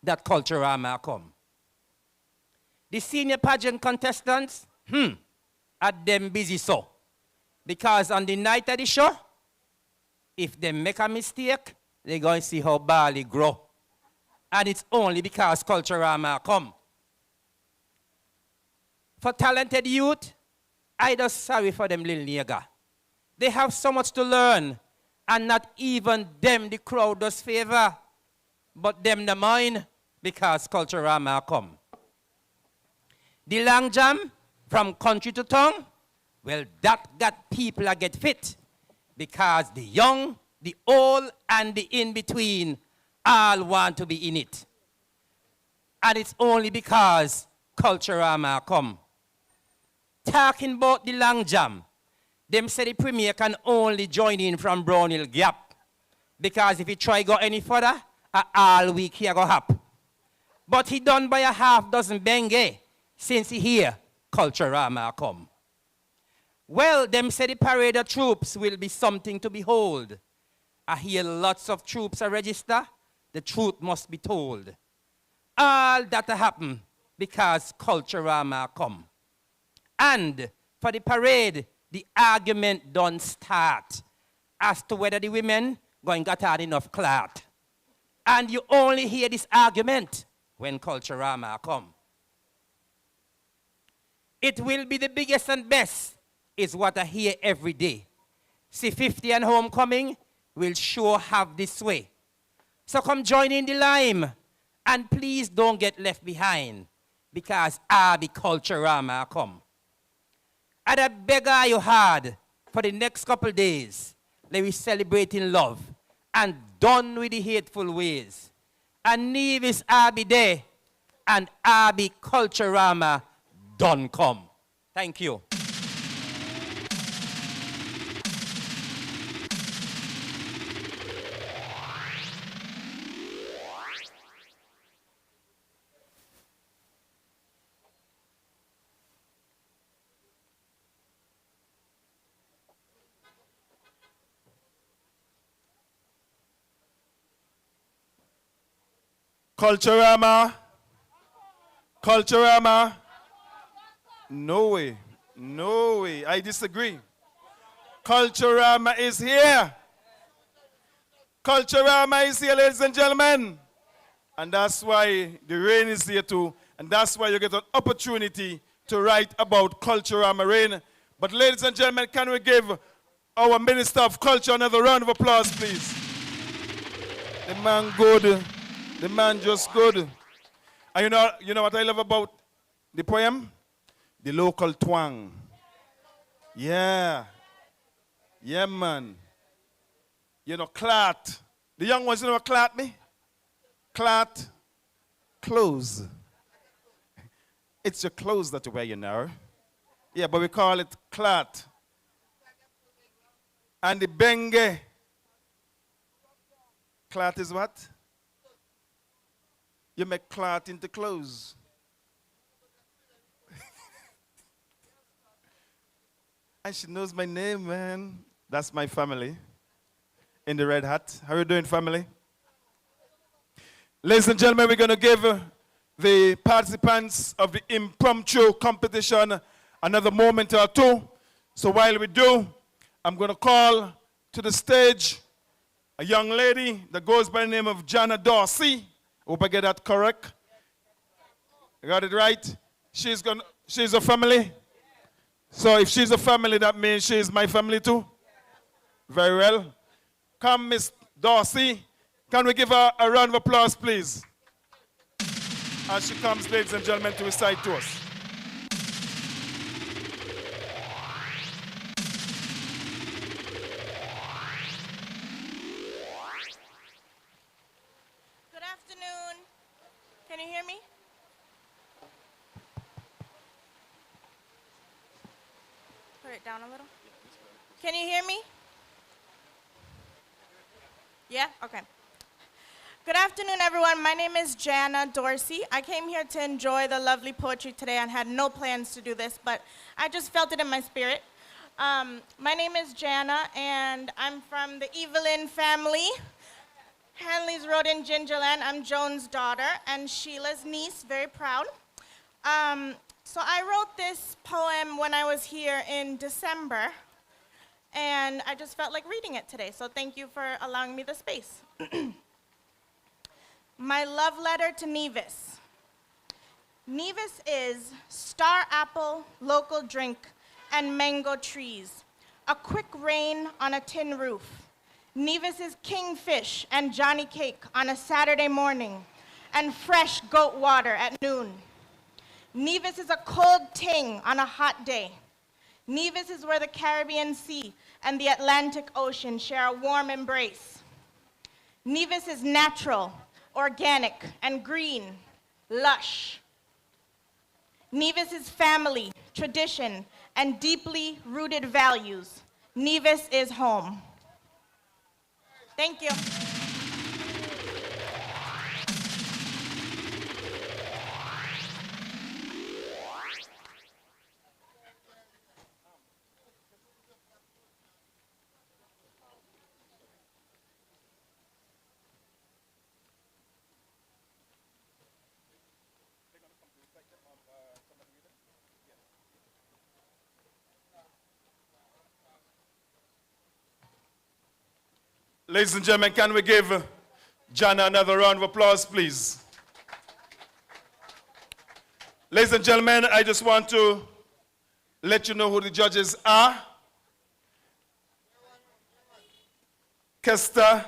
G: that Culturama come. The senior pageant contestants, are them busy so. Because on the night of the show, if they make a mistake, they're going to see how barley grow. And it's only because Culturama come. For talented youth, I just sorry for them little nigga. They have so much to learn, and not even them the crowd does favor. But them the mind, because Culturama come. The long jam from country to tongue, well, that got people that get fit because the young, the old, and the in-between all want to be in it. And it's only because Culturama come. Talking about the long jam, them say the premier can only join in from Brownhill Gap because if he try go any further, all week he go hop. But he done by a half dozen benge since he hear Culturama come. Well, them say the parade of troops will be something to behold. I hear lots of troops are register. The truth must be told. All that happen because Culturama come. And for the parade, the argument don't start as to whether the women going got had enough clout. And you only hear this argument when Culturama come. It will be the biggest and best is what I hear every day. C50 and homecoming will sure have this way. So come join in the lime and please don't get left behind because the Culturama come. And I beg you hard for the next couple days, let me celebrate in love and done with the hateful ways. And Nevis be there and be Culturama done come. Thank you.
D: Culturama. Culturama. No way. No way. I disagree. Culturama is here. Culturama is here, ladies and gentlemen. And that's why the rain is here too. And that's why you get an opportunity to write about Culturama rain. But ladies and gentlemen, can we give our Minister of Culture another round of applause, please? The man good. The man just good. And you know what I love about the poem? The local twang. Yeah. Yeah, man. You know, clat. The young ones, you know what clat me? Clat, clothes. It's your clothes that you wear, you know. Yeah, but we call it clat. And the benge. Clat is what? You make cloth into clothes. And she knows my name, man. That's my family in the red hat. How are you doing, family? Ladies and gentlemen, we're going to give the participants of the impromptu competition another moment or two. So while we do, I'm going to call to the stage a young lady that goes by the name of Jana Dorsey. Hope I get that correct. I got it right. She's a family. So if she's a family, that means she's my family too. Very well. Come, Miss Dorsey. Can we give her a round of applause, please? As she comes, ladies and gentlemen, to recite to us.
N: Can you hear me? Put it down a little. Can you hear me? Yeah? Okay. Good afternoon, everyone. My name is Jana Dorsey. I came here to enjoy the lovely poetry today and had no plans to do this, but I just felt it in my spirit. My name is Jana, and I'm from the Evelyn family. Hanley's Road in Gingerland. I'm Joan's daughter and Sheila's niece, very proud. So I wrote this poem when I was here in December, and I just felt like reading it today, so thank you for allowing me the space. My love letter to Nevis. Nevis is star apple, local drink, and mango trees, a quick rain on a tin roof. Nevis is kingfish and Johnny cake on a Saturday morning, and fresh goat water at noon. Nevis is a cold ting on a hot day. Nevis is where the Caribbean Sea and the Atlantic Ocean share a warm embrace. Nevis is natural, organic, and green, lush. Nevis is family, tradition, and deeply rooted values. Nevis is home. Thank you.
D: Ladies and gentlemen, can we give Jana another round of applause, please? Ladies and gentlemen, I just want to let you know who the judges are. Kester,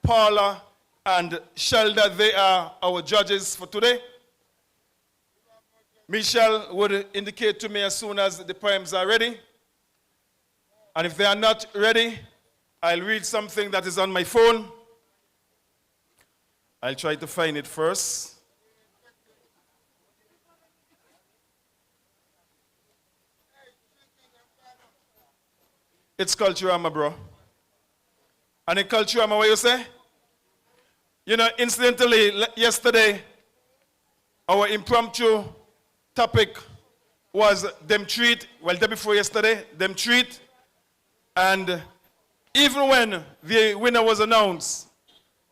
D: Paula, and Shelda, they are our judges for today. Michelle would indicate to me as soon as the poems are ready. And if they are not ready, I'll read something that is on my phone. I'll try to find it first. It's Culturama, bro. And in Culturama, what you say? You know, incidentally, yesterday, our impromptu topic was them treat, well, day before yesterday, them treat. And even when the winner was announced,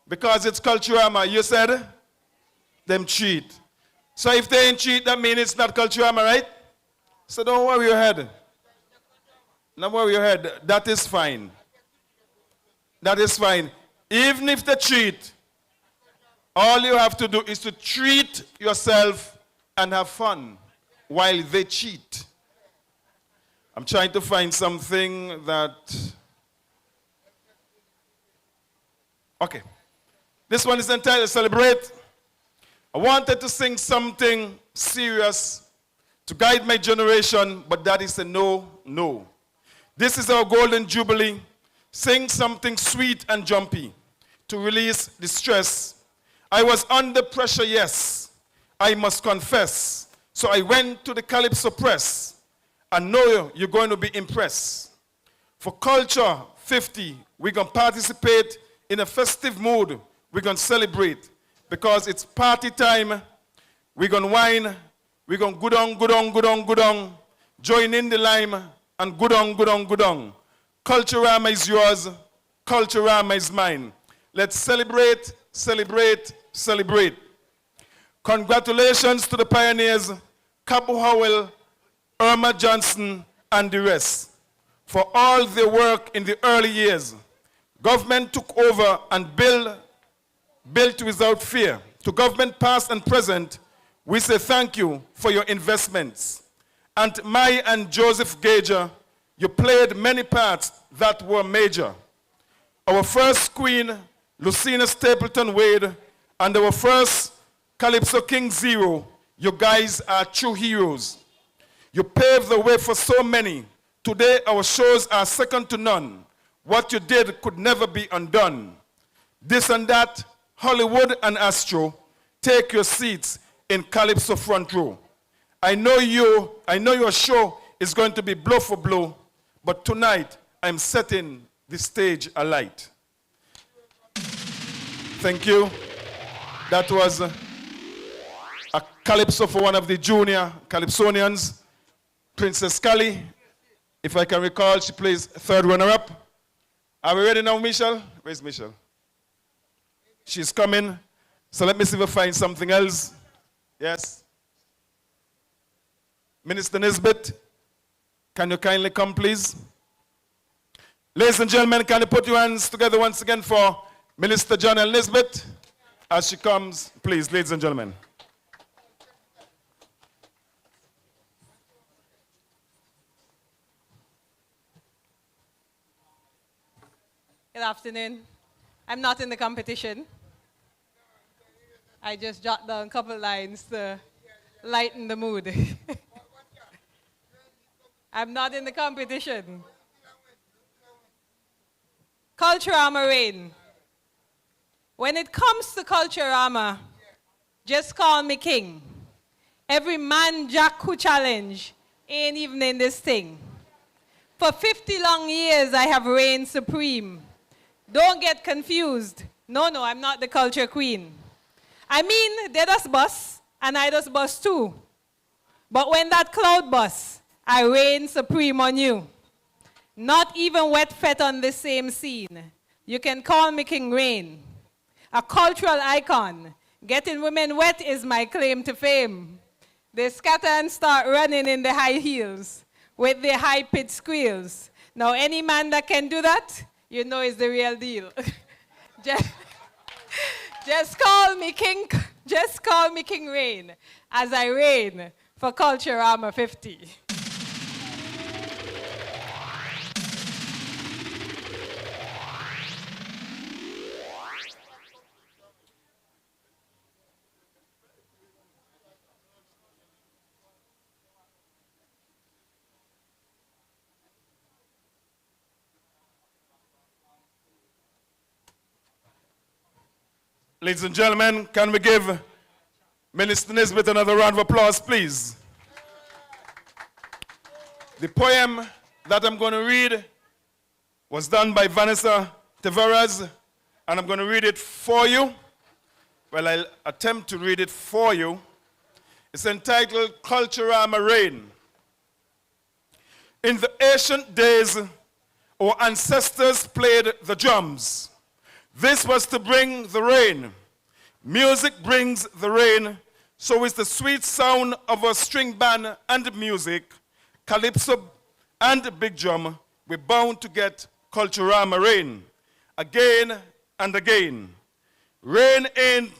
D: because it's Culturama, you said, them cheat. So if they ain't cheat, that means it's not Culturama, right? So don't worry your head. Don't worry your head. That is fine. That is fine. Even if they cheat, all you have to do is to treat yourself and have fun while they cheat. I'm trying to find something that... Okay. This one is entitled Celebrate. I wanted to sing something serious to guide my generation, but that is a no, no. This is our golden jubilee. Sing something sweet and jumpy to release the stress. I was under pressure, yes, I must confess. So I went to the Calypso Press. I know you're going to be impressed. For Culture 50, we're going to participate in a festive mood. We're going to celebrate because it's party time. We're going to wine. We're going to good on, good on, good on, good on. Join in the lime and good on, good on, good on. Culturama is yours. Culturama is mine. Let's celebrate, celebrate, celebrate. Congratulations to the pioneers, Cabo Howell, Irma Johnson, and the rest for all their work in the early years. Government took over and built without fear. To government past and present, we say thank you for your investments. Aunt Mai and Joseph Gager, you played many parts that were major. Our first queen, Lucina Stapleton Wade, and our first Calypso King Zero, you guys are true heroes. You paved the way for so many. Today our shows are second to none. What you did could never be undone. This and that, Hollywood and Astro, take your seats in Calypso front row. I know your show is going to be blow for blow, but tonight I'm setting the stage alight. Thank you. That was a Calypso for one of the junior Calypsonians, Princess Callie. If I can recall, she plays third runner-up. Are we ready now, Michelle? Where's Michelle? She's coming. So let me see if I find something else. Yes. Minister Nisbet, can you kindly come, please? Ladies and gentlemen, can you put your hands together once again for Minister John L. Nisbet as she comes, please, ladies and gentlemen.
L: Good afternoon. I'm not in the competition. I just jot down a couple lines to lighten the mood. I'm not in the competition. Culturama Rain. When it comes to Culturama, just call me king. Every man jack who challenge ain't even in this thing. For 50 long years, I have reigned supreme. Don't get confused. No, I'm not the culture queen. I mean, they just bust, and I just bust too. But when that cloud busts, I reign supreme on you. Not even wet fet on the same scene. You can call me King Rain. A cultural icon. Getting women wet is my claim to fame. They scatter and start running in the high heels with their high-pitched squeals. Now, any man that can do that, you know is the real deal. Just call me King Rain as I reign for Culturama 50.
D: Ladies and gentlemen, can we give Minister Nisbet another round of applause, please? The poem that I'm going to read was done by Vanessa Tavares, and I'm going to read it for you. Well, I'll attempt to read it for you. It's entitled Culturama Rain. In the ancient days, our ancestors played the drums. This was to bring the rain. Music brings the rain, so is the sweet sound of a string band and music, calypso and big drum. We're bound to get Culturama rain again and again. Rain ain't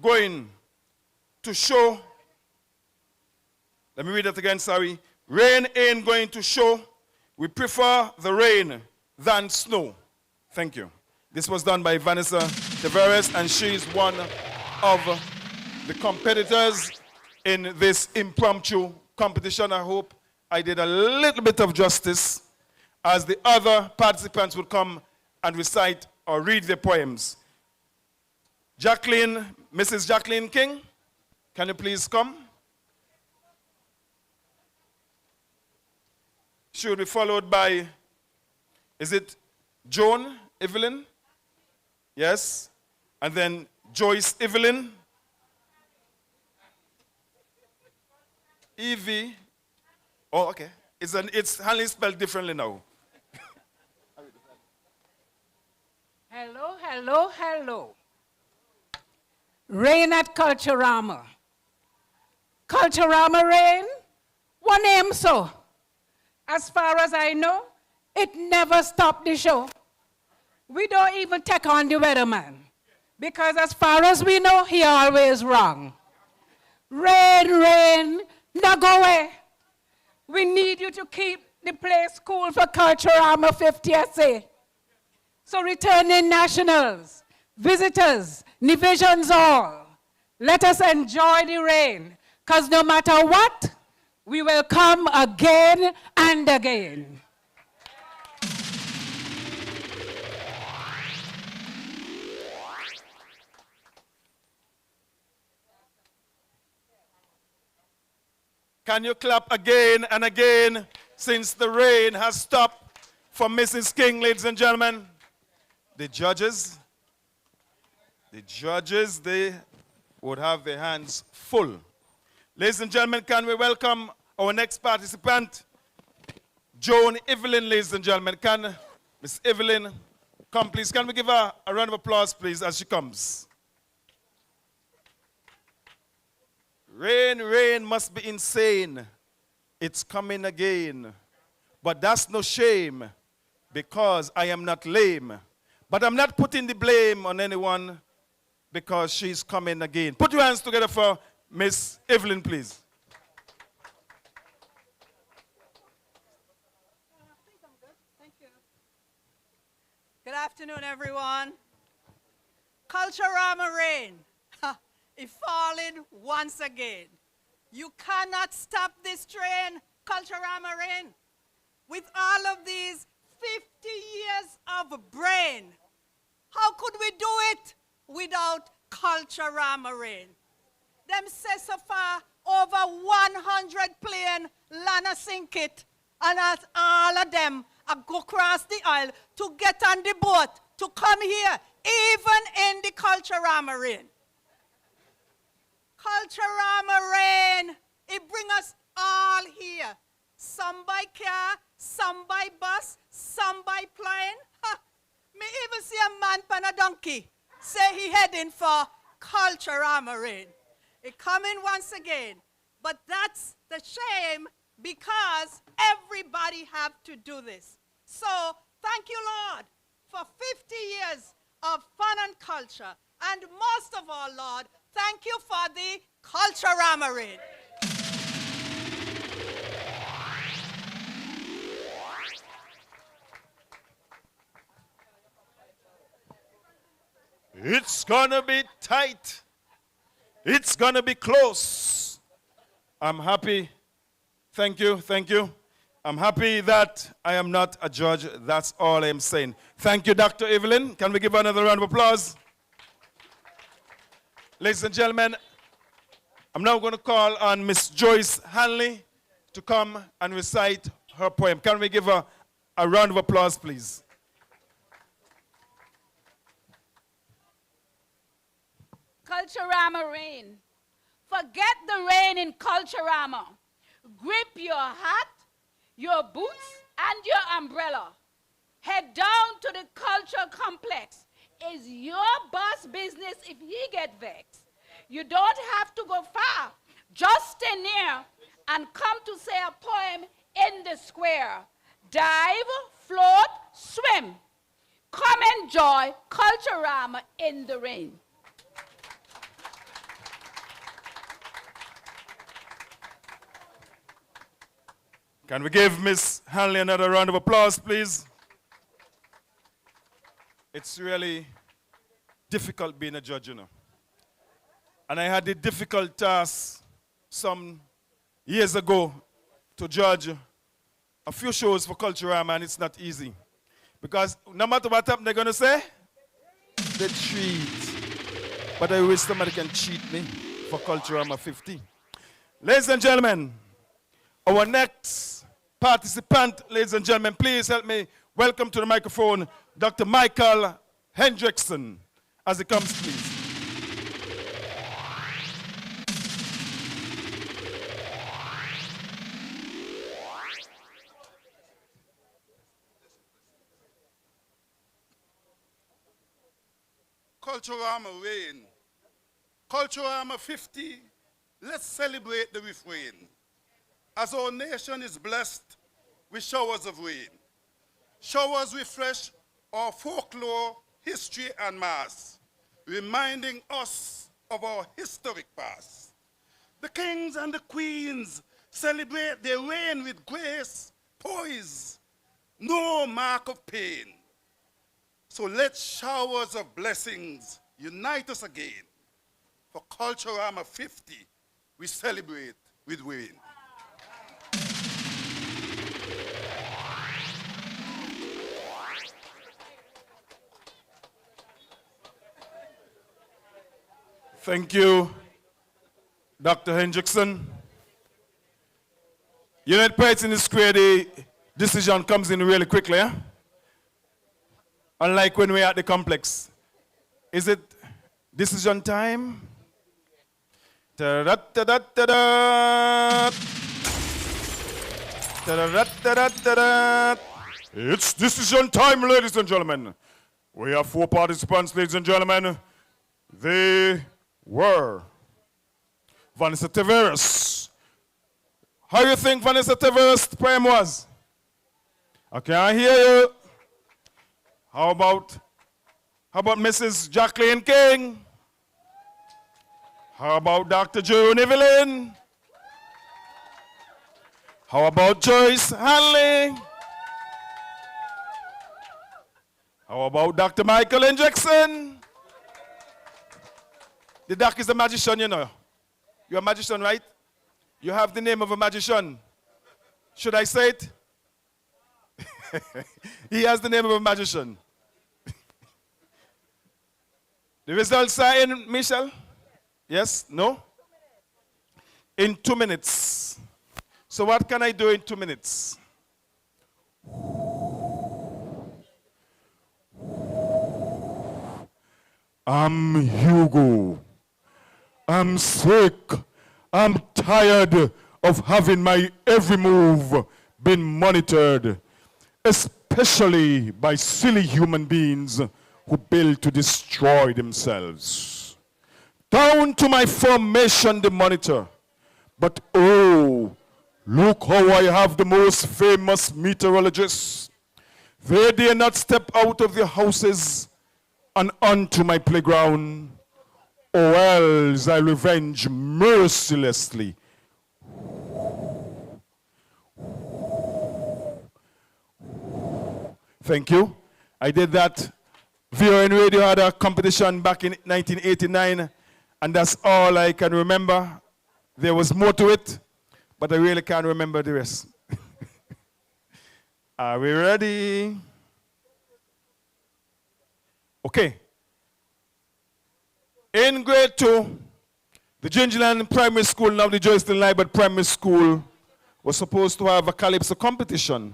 D: going to show. Let me read that again, sorry. Rain ain't going to show. We prefer the rain than snow. Thank you. This was done by Vanessa Tavares, and she's one of the competitors in this impromptu competition. I hope I did a little bit of justice as the other participants would come and recite or read their poems. Mrs. Jacqueline King, can you please come? She will be followed by, is it Joan Evelyn? Yes. And then Joyce Evelyn. Evie. Oh, okay. It's Hanley spelled differently now.
O: Hello. Rain at Culturama. Culturama rain? One name so. As far as I know, it never stopped the show. We don't even take on the weatherman, because as far as we know, he always wrong. Rain, now go away. We need you to keep the place cool for Culturama 50 SA. So returning nationals, visitors, divisions all, let us enjoy the rain, because no matter what, we will come again and again.
D: Can you clap again and again since the rain has stopped for Mrs. King, ladies and gentlemen? The judges, they would have their hands full. Ladies and gentlemen, can we welcome our next participant, Joan Evelyn, ladies and gentlemen. Can Miss Evelyn come, please? Can we give her a round of applause, please, as she comes? Rain must be insane. It's coming again. But that's no shame, because I am not lame. But I'm not putting the blame on anyone, because she's coming again. Put your hands together for Miss Evelyn, please.
P: Good afternoon, everyone. Culturama rain. is falling once again. You cannot stop this train, Culturama Rain. With all of these 50 years of brain, how could we do it without Culturama Rain? Them say so far over 100 plane land a sink it, and as all of them go across the aisle to get on the boat to come here, even in the Culturama Rain. Culturama Rain, it bring us all here. Some by car, some by bus, some by plane. Ha. Me even see a man on a donkey say he heading for Culturama Rain. It coming once again. But that's the shame because everybody have to do this. So thank you, Lord, for 50 years of fun and culture. And most of all, Lord, thank you for the Culturama Rain.
D: It's gonna be tight. It's gonna be close. I'm happy. Thank you, thank you. I'm happy that I am not a judge. That's all I'm saying. Thank you, Dr. Evelyn. Can we give another round of applause? Ladies and gentlemen, I'm now going to call on Miss Joyce Hanley to come and recite her poem. Can we give her a round of applause, please?
J: Culturama Rain. Forget the rain in Culturama. Grip your hat, your boots, and your umbrella. Head down to the culture complex. It's your boss business if he get vexed. You don't have to go far. Just stay near and come to say a poem in the square. Dive, float, swim. Come enjoy Culturama in the rain.
D: Can we give Miss Hanley another round of applause, please? It's really difficult being a judge, you know. And I had the difficult task some years ago to judge a few shows for Culturama, and it's not easy. Because no matter what happens, they're going to say, they cheat. But I wish somebody can cheat me for Culturama 50. Ladies and gentlemen, our next participant, ladies and gentlemen, please help me welcome to the microphone Dr. Michael Hendrickson. As he comes, please.
Q: Culturama Rain. Culturama 50, let's celebrate the refrain. As our nation is blessed with showers of rain. Showers refresh our folklore, history, and mass, reminding us of our historic past. The kings and the queens celebrate their reign with grace, poise, no mark of pain. So let showers of blessings unite us again. For Culturama 50, we celebrate with rain.
D: Thank you, Dr. Hendrickson. United Parts in the square, the decision comes in really quickly, eh? Unlike when we're at the complex. Is it decision time? Ta-da-da-da-da-da. Ta-da-da-da-da-da. It's decision time, ladies and gentlemen. We have 4 participants, ladies and gentlemen. They were Vanessa Tavares. How do you think Vanessa Tavares' poem was? I can't hear you. How about Mrs. Jacqueline King? How about Dr. Jerome Evelyn? How about Joyce Hanley? How about Dr. Michael Hendrickson? The doc is a magician, you know. You're a magician, right? You have the name of a magician. Should I say it? He has the name of a magician. The results are in, Michelle? Yes? No? In 2 minutes. So what can I do in 2 minutes? I'm Hugo. I'm sick. I'm tired of having my every move been monitored, especially by silly human beings who build to destroy themselves. Down to my formation they monitor, but oh, look how I have the most famous meteorologists. They dare not step out of their houses and onto my playground, or else I revenge mercilessly. Thank you. I did that. VON Radio had a competition back in 1989, and that's all I can remember. There was more to it, but I really can't remember the rest. Are we ready? Okay. In grade 2, the Gingerland Primary School, now the Joyston Library Primary School, was supposed to have a calypso competition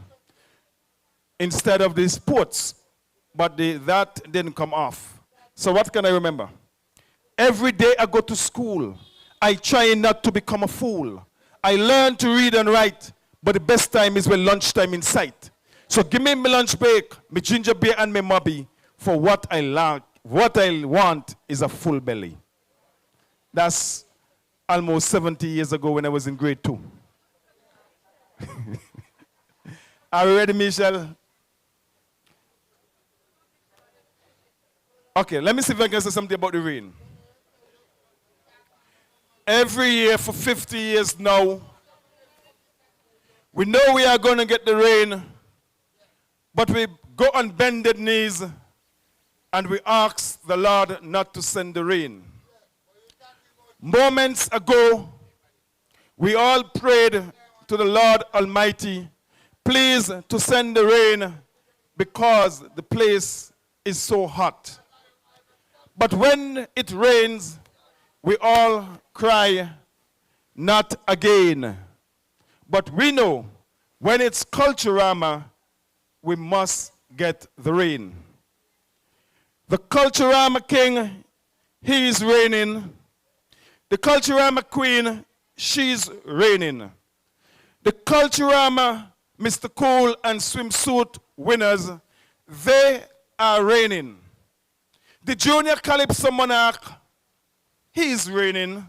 D: instead of the sports, but that didn't come off. So what can I remember? Every day I go to school, I try not to become a fool. I learn to read and write, but the best time is when lunchtime in sight. So give me my lunch break, my ginger beer and my mobby, for what I like. What I want is a full belly. That's almost 70 years ago when I was in grade 2. Are you ready, Michelle? Okay, let me see if I can say something about the rain. Every year for 50 years now, we know we are going to get the rain, but we go on bended knees and we ask the Lord not to send the rain. Moments ago, we all prayed to the Lord Almighty, please to send the rain because the place is so hot. But when it rains, we all cry, not again. But we know when it's Culturama, we must get the rain. The Culturama king, he is reigning. The Culturama queen, she's reigning. The Culturama Mr. Cool and swimsuit winners, they are reigning. The junior Calypso monarch, he is reigning.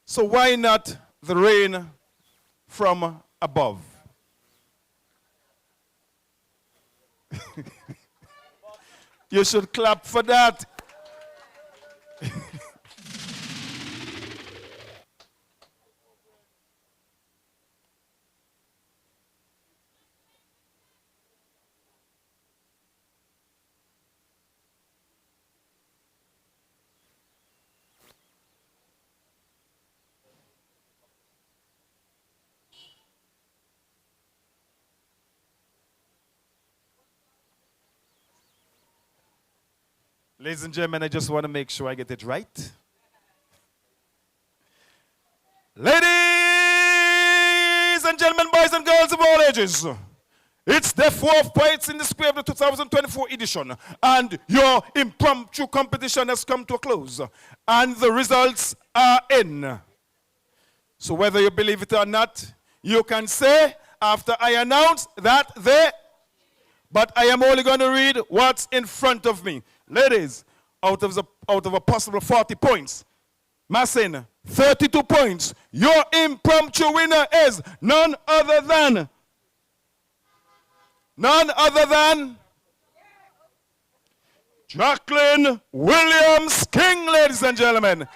D: So why not the rain from above? You should clap for that. Ladies and gentlemen, I just want to make sure I get it right. Ladies and gentlemen, boys and girls of all ages, it's the 4th Poets in the Square of the 2024 edition, and your impromptu competition has come to a close, and the results are in. So whether you believe it or not, you can say after I announce that but I am only going to read what's in front of me. Ladies, out of a possible 40 points, Massin, 32 points. Your impromptu winner is none other than Jacqueline Williams King, ladies and gentlemen.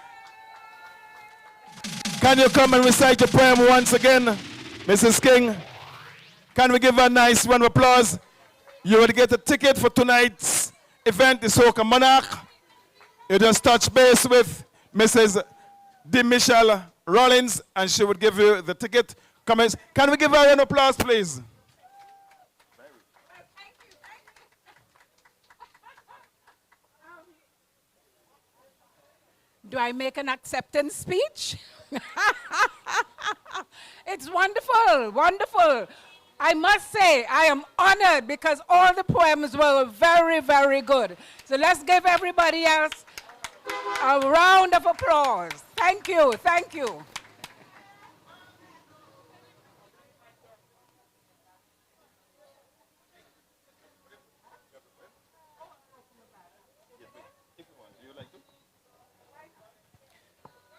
D: Can you come and recite your poem once again, Mrs. King? Can we give her a nice round of applause? You will get a ticket for tonight's event, the Soca Monarch. You just touch base with Mrs. D. Michelle Rollins, and she would give you the ticket. Comments. Can we give her an applause, please?
O: Do I make an acceptance speech? It's wonderful, wonderful. I must say, I am honored because all the poems were very, very good. So let's give everybody else a round of applause. Thank you, thank you.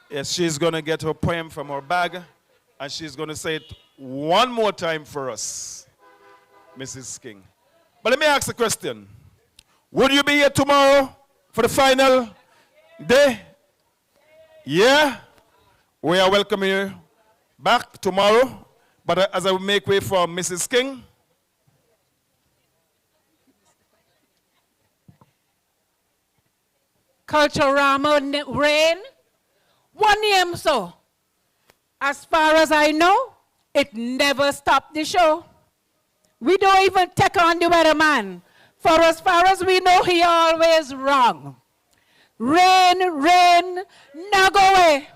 D: Yes, she's going to get her poem from her bag, and she's going to say it one more time for us, Mrs. King. But let me ask a question. Would you be here tomorrow for the final day? Yeah? We are welcoming you back tomorrow. But as I make way for Mrs. King,
O: Culturama Rain. One name so. As far as I know, it never stopped the show. We don't even take on the weatherman. For as far as we know, he always wrong. Rain, rain, now go away.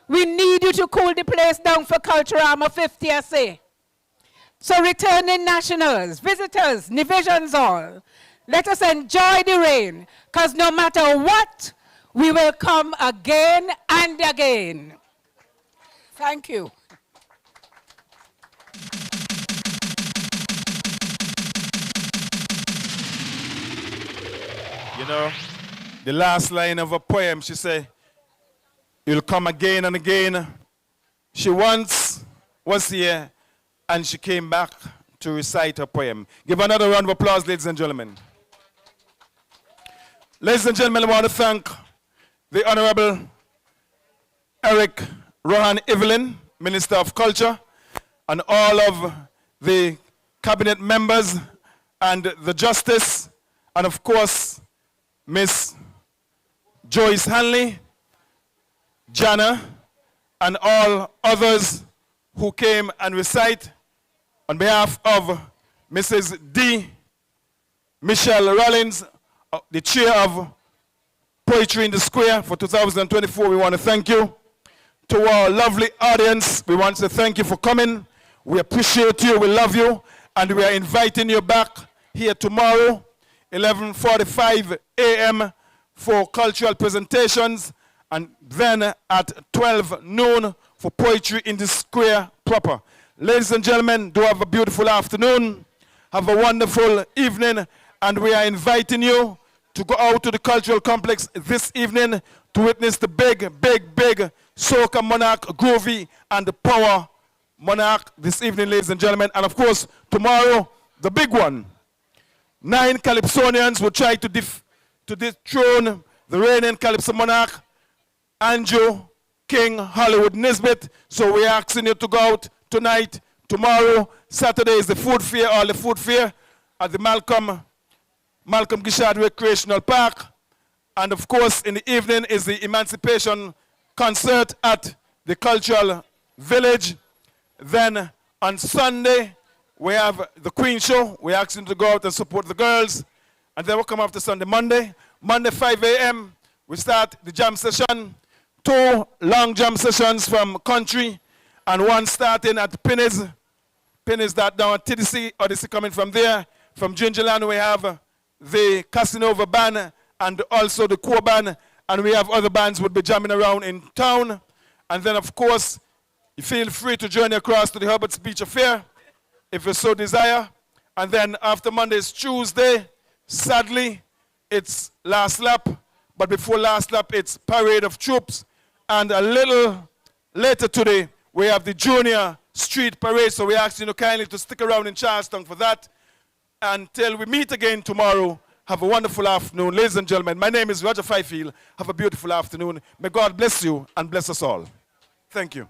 O: We need you to cool the place down for Culturama 50, I say. So returning nationals, visitors, Nevisions all, let us enjoy the rain, because no matter what, we will come again and again. Thank you.
D: you know, the last line of a poem, she said, you'll come again and again. She once was here, and she came back to recite her poem. Give another round of applause, ladies and gentlemen. Ladies and gentlemen, I want to thank the Honorable Eric Rohan Evelyn, Minister of Culture, and all of the cabinet members and the Justice, and of course, Miss Joyce Hanley, Jana, and all others who came and recite on behalf of Mrs. D. Michelle Rollins, the chair of Poetry in the Square for 2024. We want to thank you. To our lovely audience, we want to thank you for coming. We appreciate you, we love you, and we are inviting you back here tomorrow, 11:45 a.m. for cultural presentations, and then at 12 noon for Poetry in the Square proper. Ladies and gentlemen, do have a beautiful afternoon. Have a wonderful evening, and we are inviting you to go out to the cultural complex this evening to witness the big Soca Monarch Groovy and the Power Monarch this evening, ladies and gentlemen. And of course, tomorrow, the big one. 9 Calypsonians will try to dethrone the reigning Calypso Monarch, Andrew King Hollywood Nisbet. So we're asking you to go out tonight, tomorrow. Saturday is the food fair, or the food fair at the Malcolm Gishard Recreational Park. And of course, in the evening is the Emancipation concert at the Cultural Village. Then on Sunday, we have the Queen Show. We're asking to go out and support the girls. And then we'll come after Sunday. Monday, 5 a.m., we start the jam session. 2 long jam sessions from country, and 1 starting at Penny's. Penny's that down at TDC, Odyssey coming from there. From Gingerland, we have the Casanova band and also the core band, and we have other bands would be jamming around in town. And then, of course, you feel free to journey across to the Herbert's Beach Affair if you so desire. And then after Monday is Tuesday. Sadly, it's last lap, but before last lap, it's Parade of Troops. And a little later today, we have the Junior Street Parade, so we ask you kindly to stick around in Charlestown for that. Until we meet again tomorrow, have a wonderful afternoon. Ladies and gentlemen, my name is Roger Fifield. Have a beautiful afternoon. May God bless you and bless us all. Thank you.